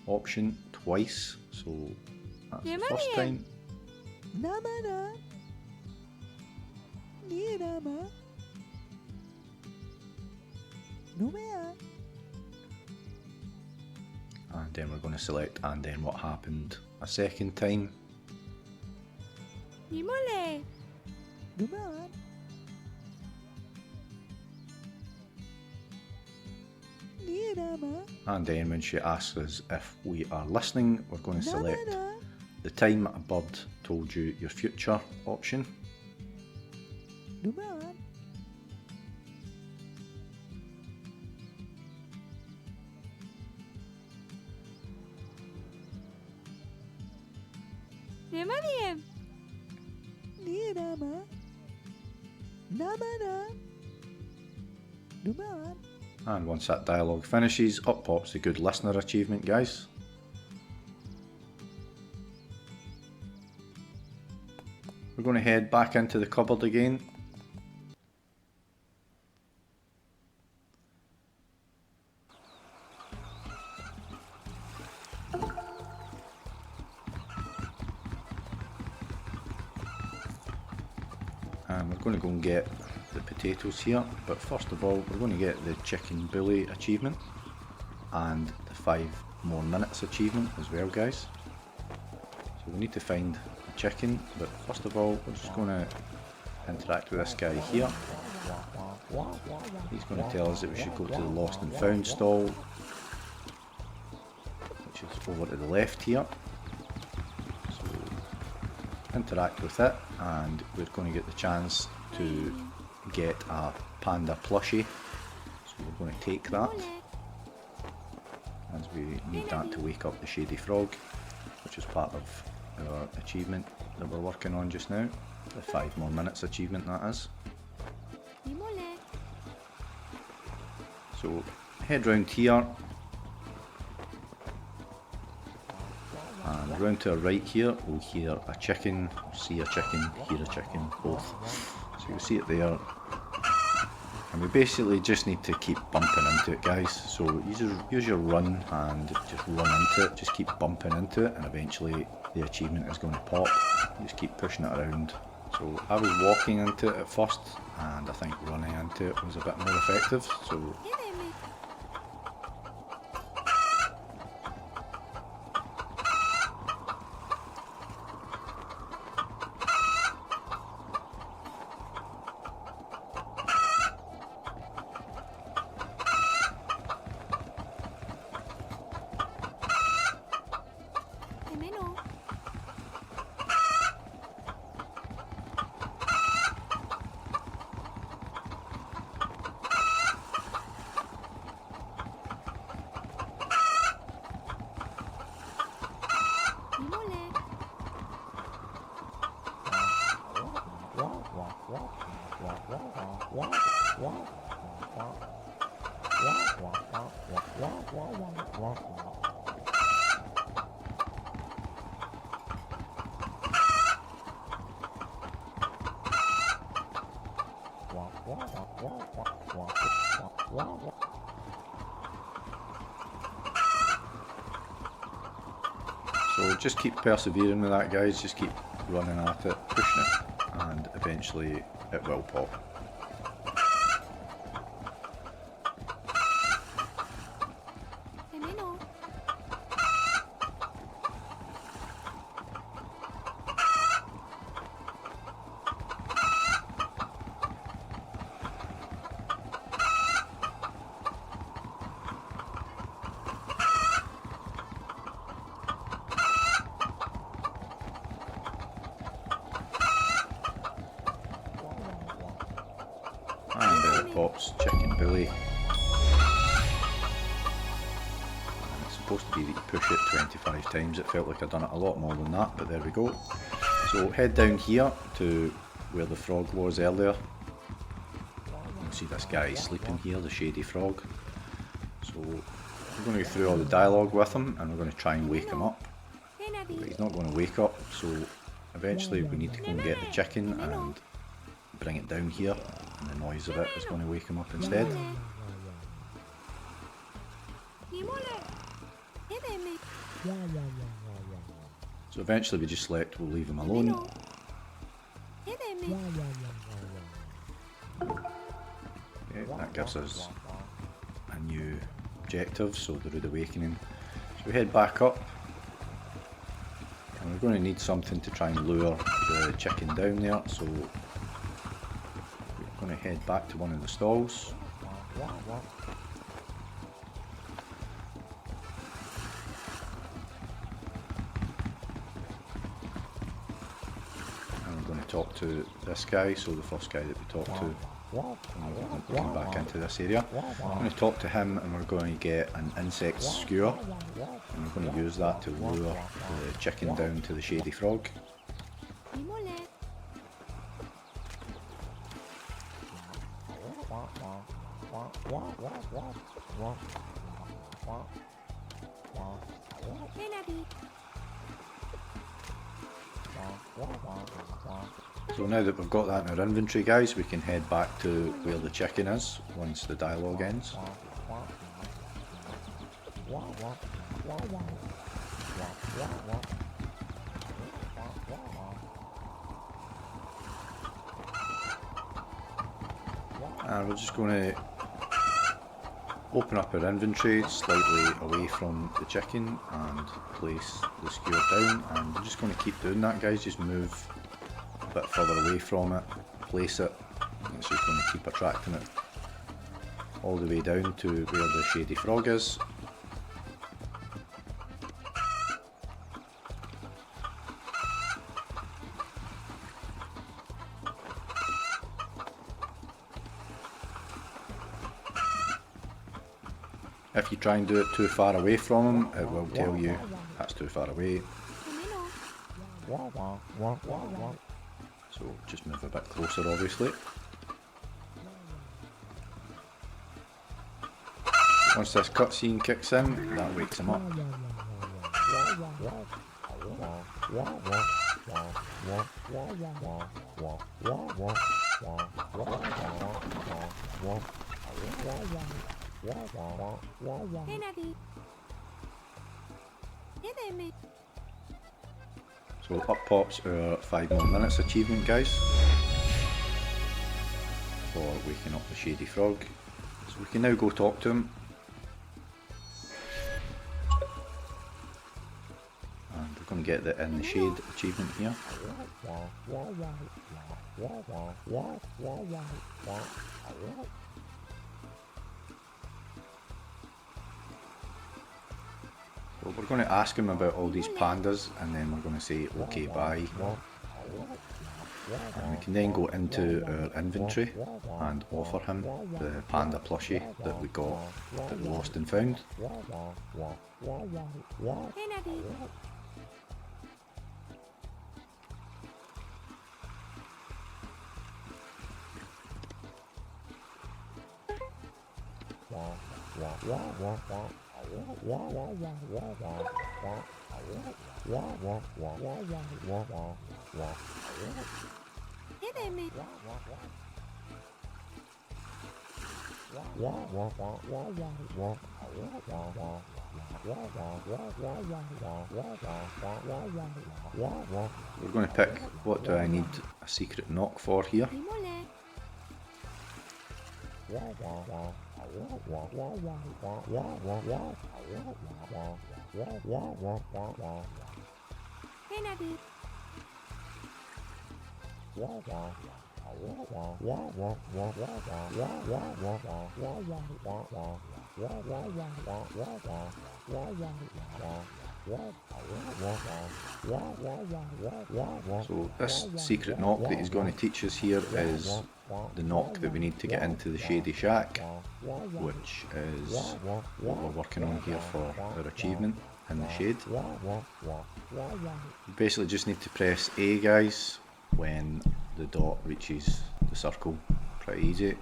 option twice. So that's the first time. Namana. Nirama. Numea. And then we're going to select and then what happened a second time. Mimole. Dumaan. Nirama. And then when she asks us if we are listening, we're going to select the time a bird told you your future option. Dumaan. Nemadiem. Nirama. Namana. Dumaan. And once that dialogue finishes, up pops the good listener achievement, guys. We're going to head back into the cupboard again. And we're going to go and get the potatoes here, but first of all we're going to get the chicken bully achievement and the 5 more minutes achievement as well, guys. So we need to find a chicken, but first of all we're just going to interact with this guy here. He's going to tell us that we should go to the lost and found stall, which is over to the left here. So interact with it and we're going to get the chance to get a panda plushie, so we're going to take that as we need that to wake up the shady frog, which is part of our achievement that we're working on just now, the 5 more minutes achievement that is. Mimole. So head round here and round to our right here we'll hear a chicken, see a chicken, hear a chicken, both. So you'll see it there. And we basically just need to keep bumping into it, guys. So use your run and just run into it, just keep bumping into it, and eventually the achievement is going to pop. You just keep pushing it around. So I was walking into it at first, and I think running into it was a bit more effective. So So just keep persevering with that, guys, just keep running at it, pushing it, and eventually it will pop. Nemmeno. And there it pops, chicken billy. And it's supposed to be that you push it 25 times. It felt like I'd done it a lot more than that, but there we go. So head down here to where the frog was earlier. You can see this guy sleeping here, the shady frog. So we're going to go through all the dialogue with him and we're going to try and wake him up. But he's not going to wake up, so eventually we need to go and get the chicken and bring it down here, and the noise of it is going to wake him up instead. So eventually we just select we'll leave him alone. Okay, that gives us a new objective, so the Rude Awakening. So we head back up, and we're going to need something to try and lure the chicken down there, so we're going to head back to one of the stalls. And we're going to talk to this guy, so the first guy that we talked to. And we're going back into this area. I'm going to talk to him and we're going to get an insect skewer, and we're going to use that to lure the chicken down to the shady frog. So now that we've got that in our inventory, guys, we can head back to where the chicken is once the dialogue ends. And we're just going to open up our inventory slightly away from the chicken and place the skewer down, and we're just going to keep doing that, guys. Just move a bit further away from it, place it, and it's just going to keep attracting it all the way down to where the shady frog is. If you try and do it too far away from him, it will tell you that's too far away. So just move a bit closer, obviously. Once this cutscene kicks in, that wakes him up. So up pops our 5 more minutes achievement, guys, for waking up the shady frog. So we can now go talk to him. And we're going to get the In the Shade achievement here. So we're going to ask him about all these pandas, and then we're going to say okay, bye. And we can then go into our inventory and offer him the panda plushie that we got, that we lost and found. Chiedeme. We're going to pick, what do I need a secret knock for here? Dimole. Kennedy. So this secret knock that he's going to teach us here is the knock that we need to get into the Shady Shack, which is what we're working on here for our achievement in the shade. You basically just need to press A, guys, when the dot reaches the circle. Pretty easy.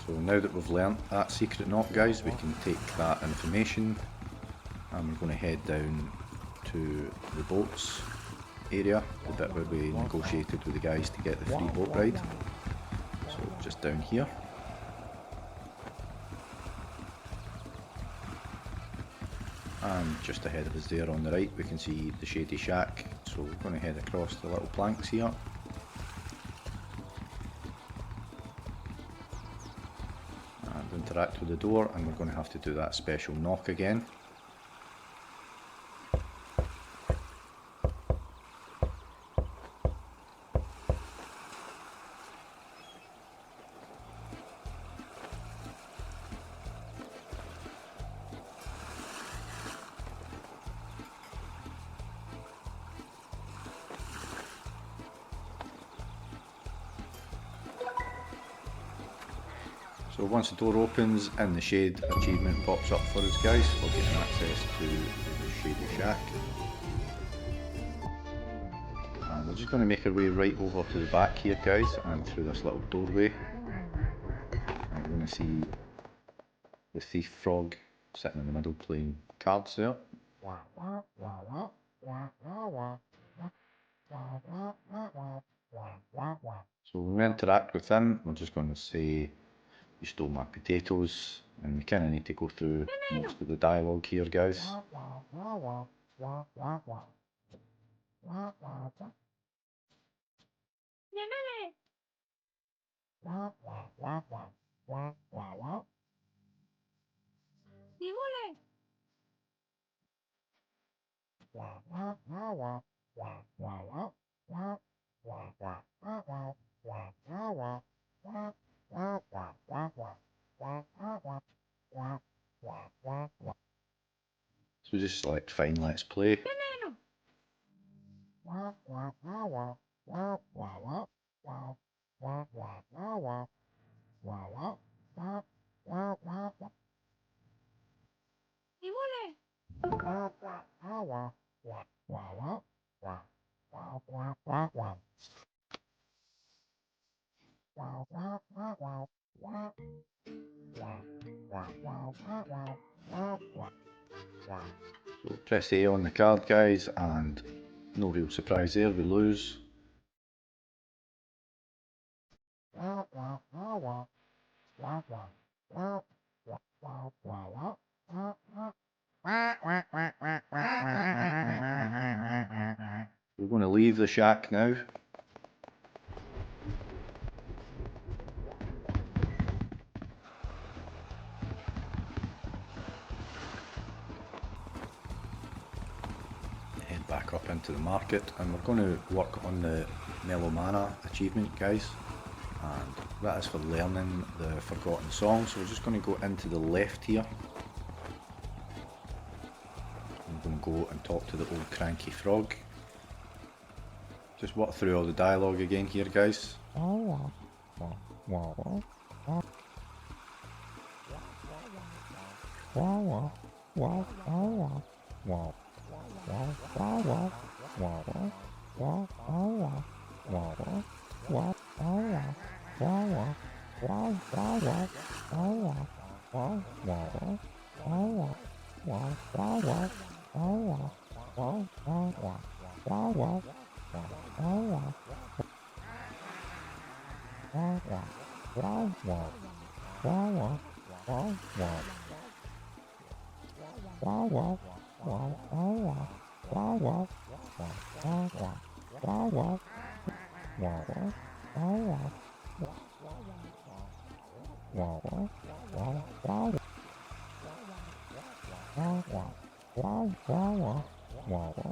So now that we've learnt that secret knock, guys, we can take that information and we're going to head down to the boats area, the bit where we negotiated with the guys to get the free boat ride. So just down here. And just ahead of us there on the right we can see the Shady Shack, so we're going to head across the little planks here. And interact with the door, and we're going to have to do that special knock again. So once the door opens and the Shade achievement pops up for us, guys, we're getting access to the Shady Shack. And we're just going to make our way right over to the back here, guys, and through this little doorway. And we're going to see the Thief Frog sitting in the middle playing cards there. So when we interact with him, we're just going to say, "You stole my potatoes," and we kind of need to go through most of the dialogue here, guys. Llámame. Dimole. So just select fine, let's play. Veneno. Dimole. So press A on the card, guys, and no real surprise there, we lose. We're going to leave the shack now. Head back up into the market, and we're going to work on the Melomano Achievement, guys. And that is for learning the forgotten song, so we're just going to go into the left here. I'm going to go and talk to the old cranky frog. Just walk through all the dialogue again here, guys.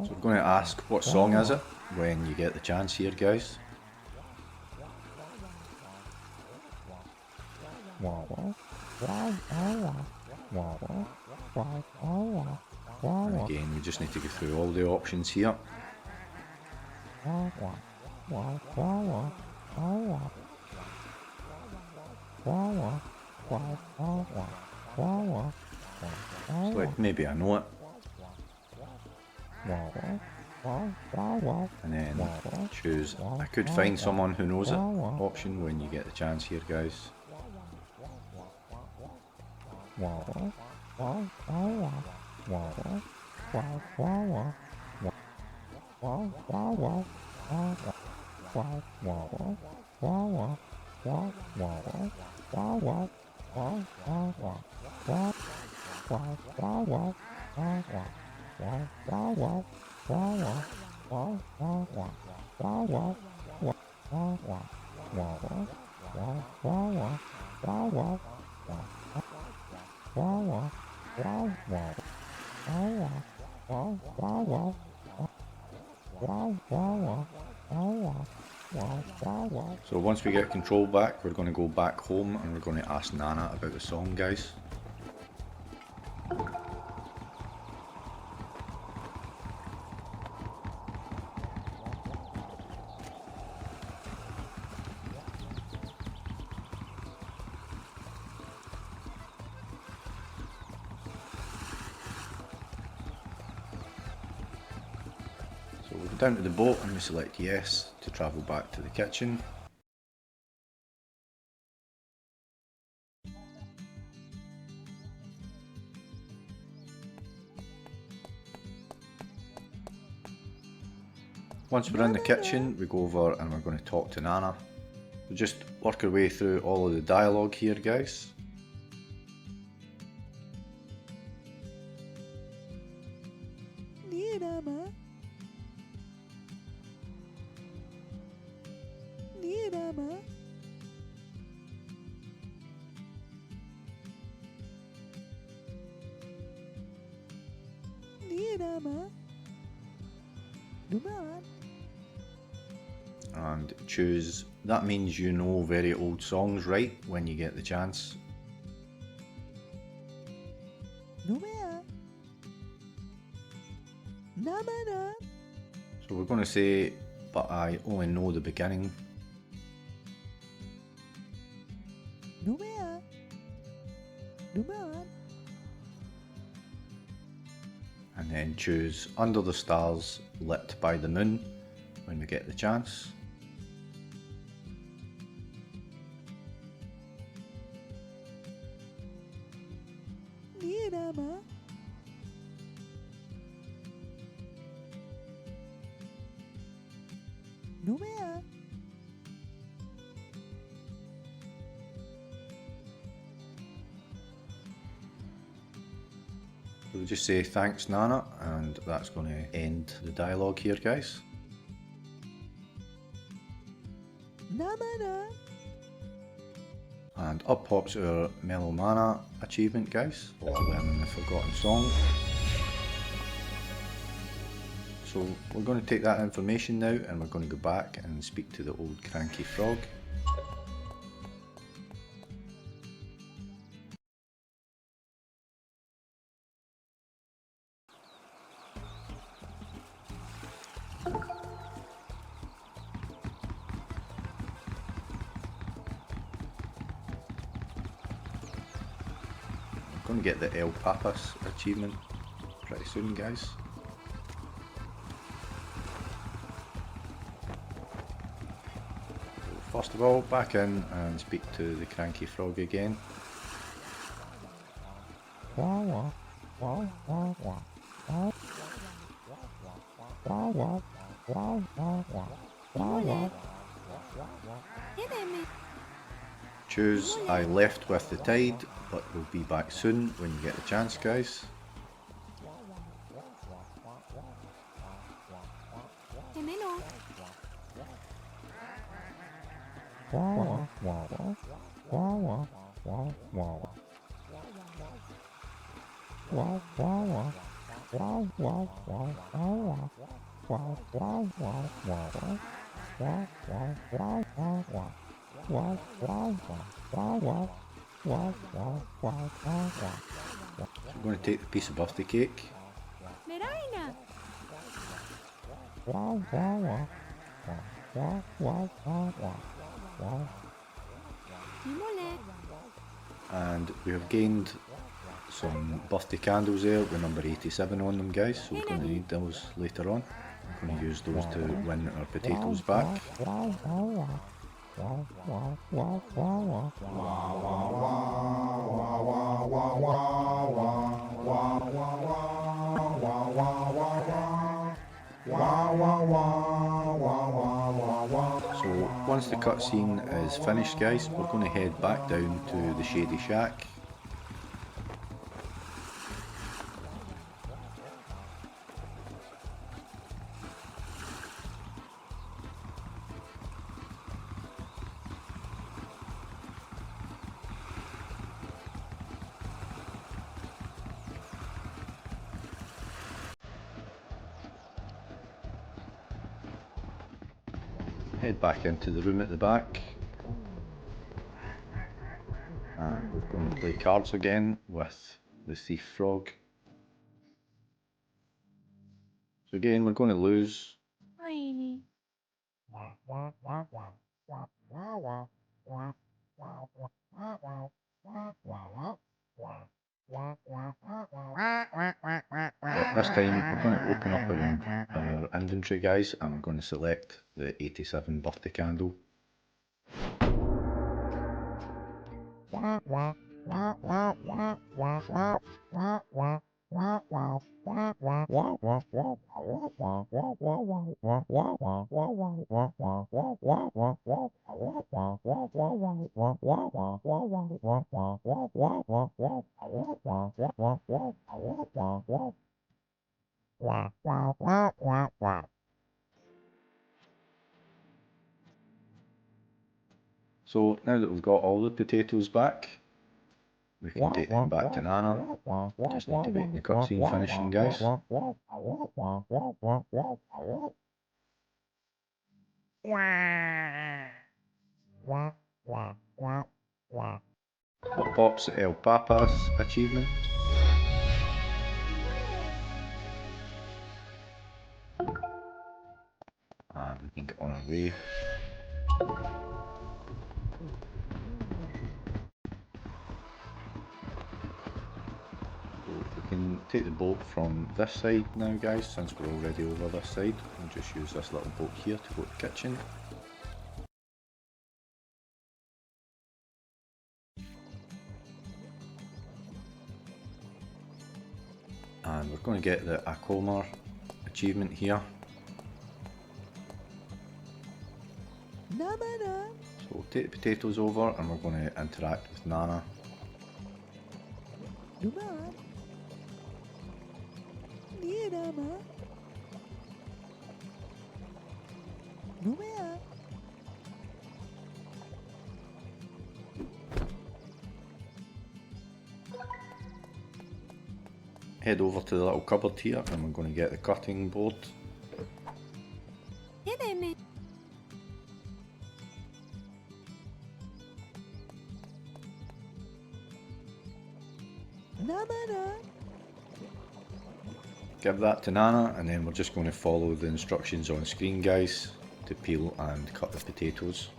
So we're going to ask what song is it when you get the chance here, guys. And again, we just need to go through all the options here. Select maybe I know it. And then choose I could find someone who knows it option when you get the chance here, guys. So once we get control back, we're going to go back home and we're going to ask Nana about the song, guys. So we go down to the boat and we select yes to travel back to the kitchen. Once we're in the kitchen, we go over and we're going to talk to Nana. We'll just work our way through all of the dialogue here, guys. And choose, that means you know very old songs, right, when you get the chance. So we're going to say, but I only know the beginning. And then choose Under the Stars Lit by the Moon when we get the chance. We'll just say thanks Nana, and that's going to end the dialogue here, guys. And up pops our Melomano Achievement, guys, for learning the forgotten song. So we're going to take that information now and we're going to go back and speak to the old cranky frog. going to get the El Papas achievement pretty soon, guys. So first of all, back in and speak to the cranky frog again. Choose I left with the tide, but we'll be back soon when you get the chance, guys. I'm going to take the piece of birthday cake. Meraina. Nimole. And we have gained some birthday candles there with number 87 on them, guys, so we're going to need those later on. We're going to use those to win our potatoes back. So once the cutscene is finished, guys, we're going to head back down to the Shady Shack. Head back into the room at the back, and we're going to play cards again with the thief frog. So again, we're going to lose. Aini. This time we're going to open up our inventory, guys, and we're going to select the 87 birthday candle. So now that we've got all the potatoes back, we can take them back to Nana. Just need to wait the cutscene finishing, guys. Up pops the El Papas achievement. And we can get on our way. We can take the boat from this side now, guys, since we're already over this side. We'll just use this little boat here to go to the kitchen. And we're going to get the Hombre achievement here. So we'll take the potatoes over and we're going to interact with Nana. Head over to the little cupboard here and we're going to get the cutting board. Give that to Nana and then we're just going to follow the instructions on screen, guys, to peel and cut the potatoes.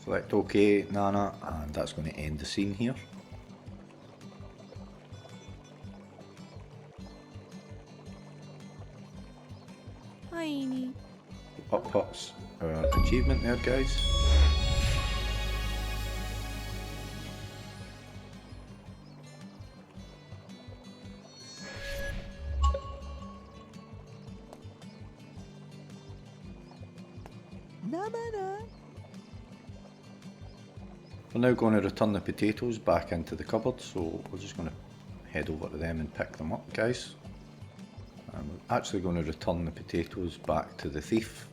Select OK, Nana, and that's going to end the scene here. Tiny. Up pops our achievement there, guys. Namana. We're now going to return the potatoes back into the cupboard, so we're just going to head over to them and pick them up, guys. And we're actually going to return the potatoes back to the thief.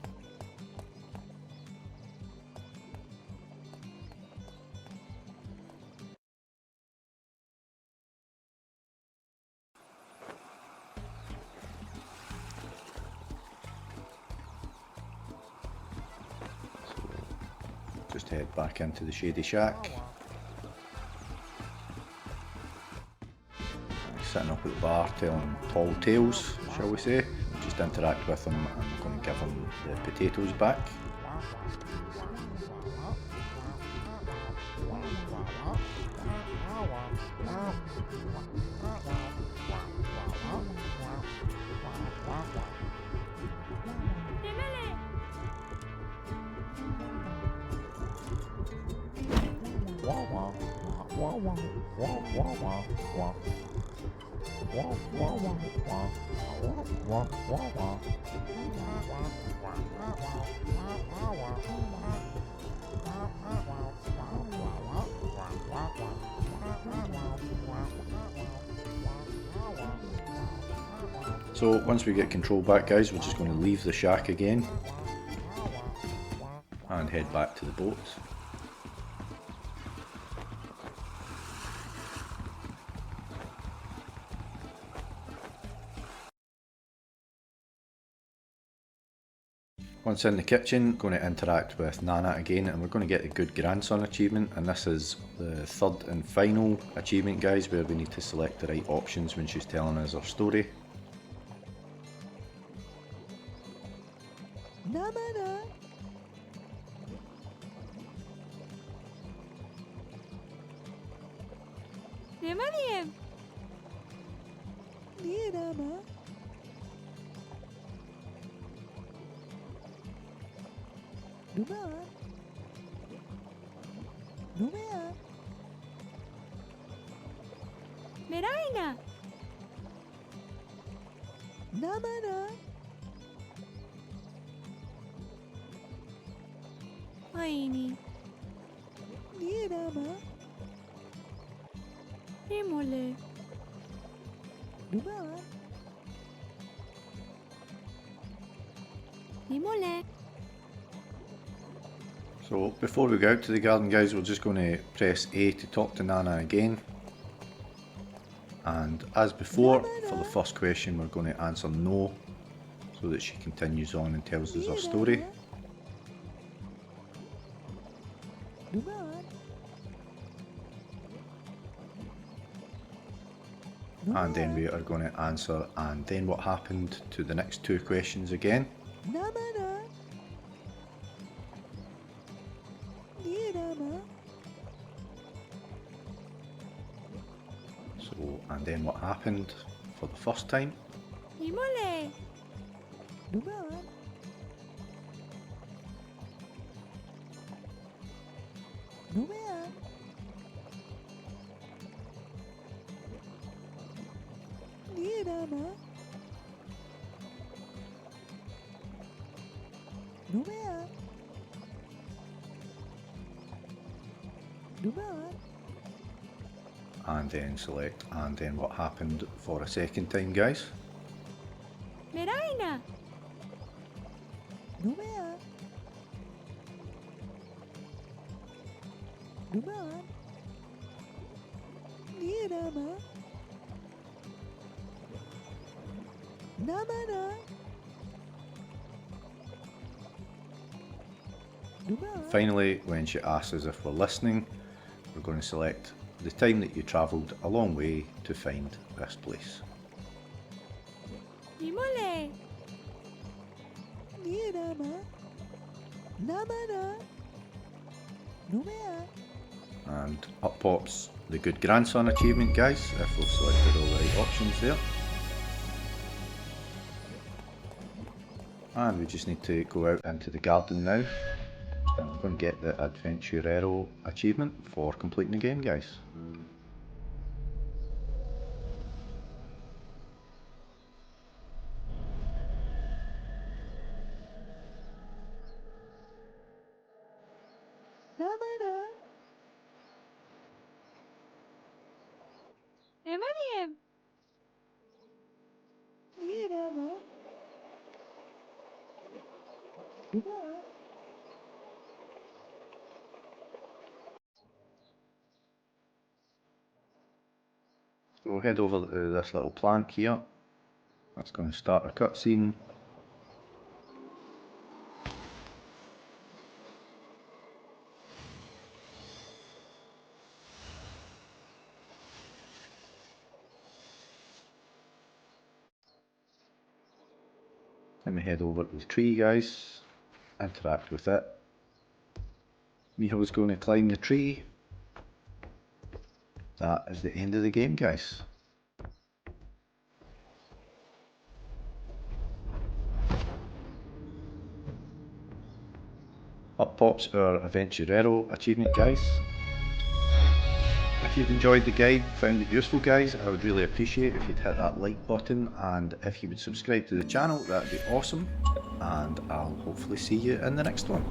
Just head back into the shady shack. Sitting up at the bar telling tall tales, shall we say. Just interact with him and we're going to give him the potatoes back. So once we get control back, guys, we're just going to leave the shack again and head back to the boat. Once in the kitchen, going to interact with Nana again, and we're going to get the Good Grandson achievement, and this is the third and final achievement, guys, where we need to select the right options when she's telling us her story. Namana. Nemadiem. Nirama. Duman. Numea. Meraina. Namana. Tiny. Nirama. Himole. Duman. Himole. So before we go out to the garden, guys, we're just going to press A to talk to Nana again. And as before, for the first question, we're going to answer no, so that she continues on and tells us her story. Duman. And then we are going to answer and then what happened to the next two questions again. Namana. Nirama. So, and then what happened for the first time. Himole. Duman. Numea. Nirama. Numea. Duman. And then select and then what happened for a second time, guys. Meraina. Numea. Duman. Nirama. Namana. Duman. Finally, when she asks us if we're listening, we're going to select the time that you travelled a long way to find this place. Himole. Nirama. Namana. no vea. And up pops the Good Grandson Achievement, guys, if we've selected all the right options there. And we just need to go out into the garden now and we're going to get the Aventurero Achievement for completing the game, guys. Tamer. Emanem. Girama. Uba. So we'll head over to this little plank here. That's going to start a cutscene. Then we head over to the tree, guys, interact with it. Miho's going to climb the tree. That is the end of the game, guys. Up pops our Aventurero Achievement, guys. If you've enjoyed the guide, found it useful, guys, I would really appreciate if you'd hit that like button, and if you would subscribe to the channel, that'd be awesome, and I'll hopefully see you in the next one.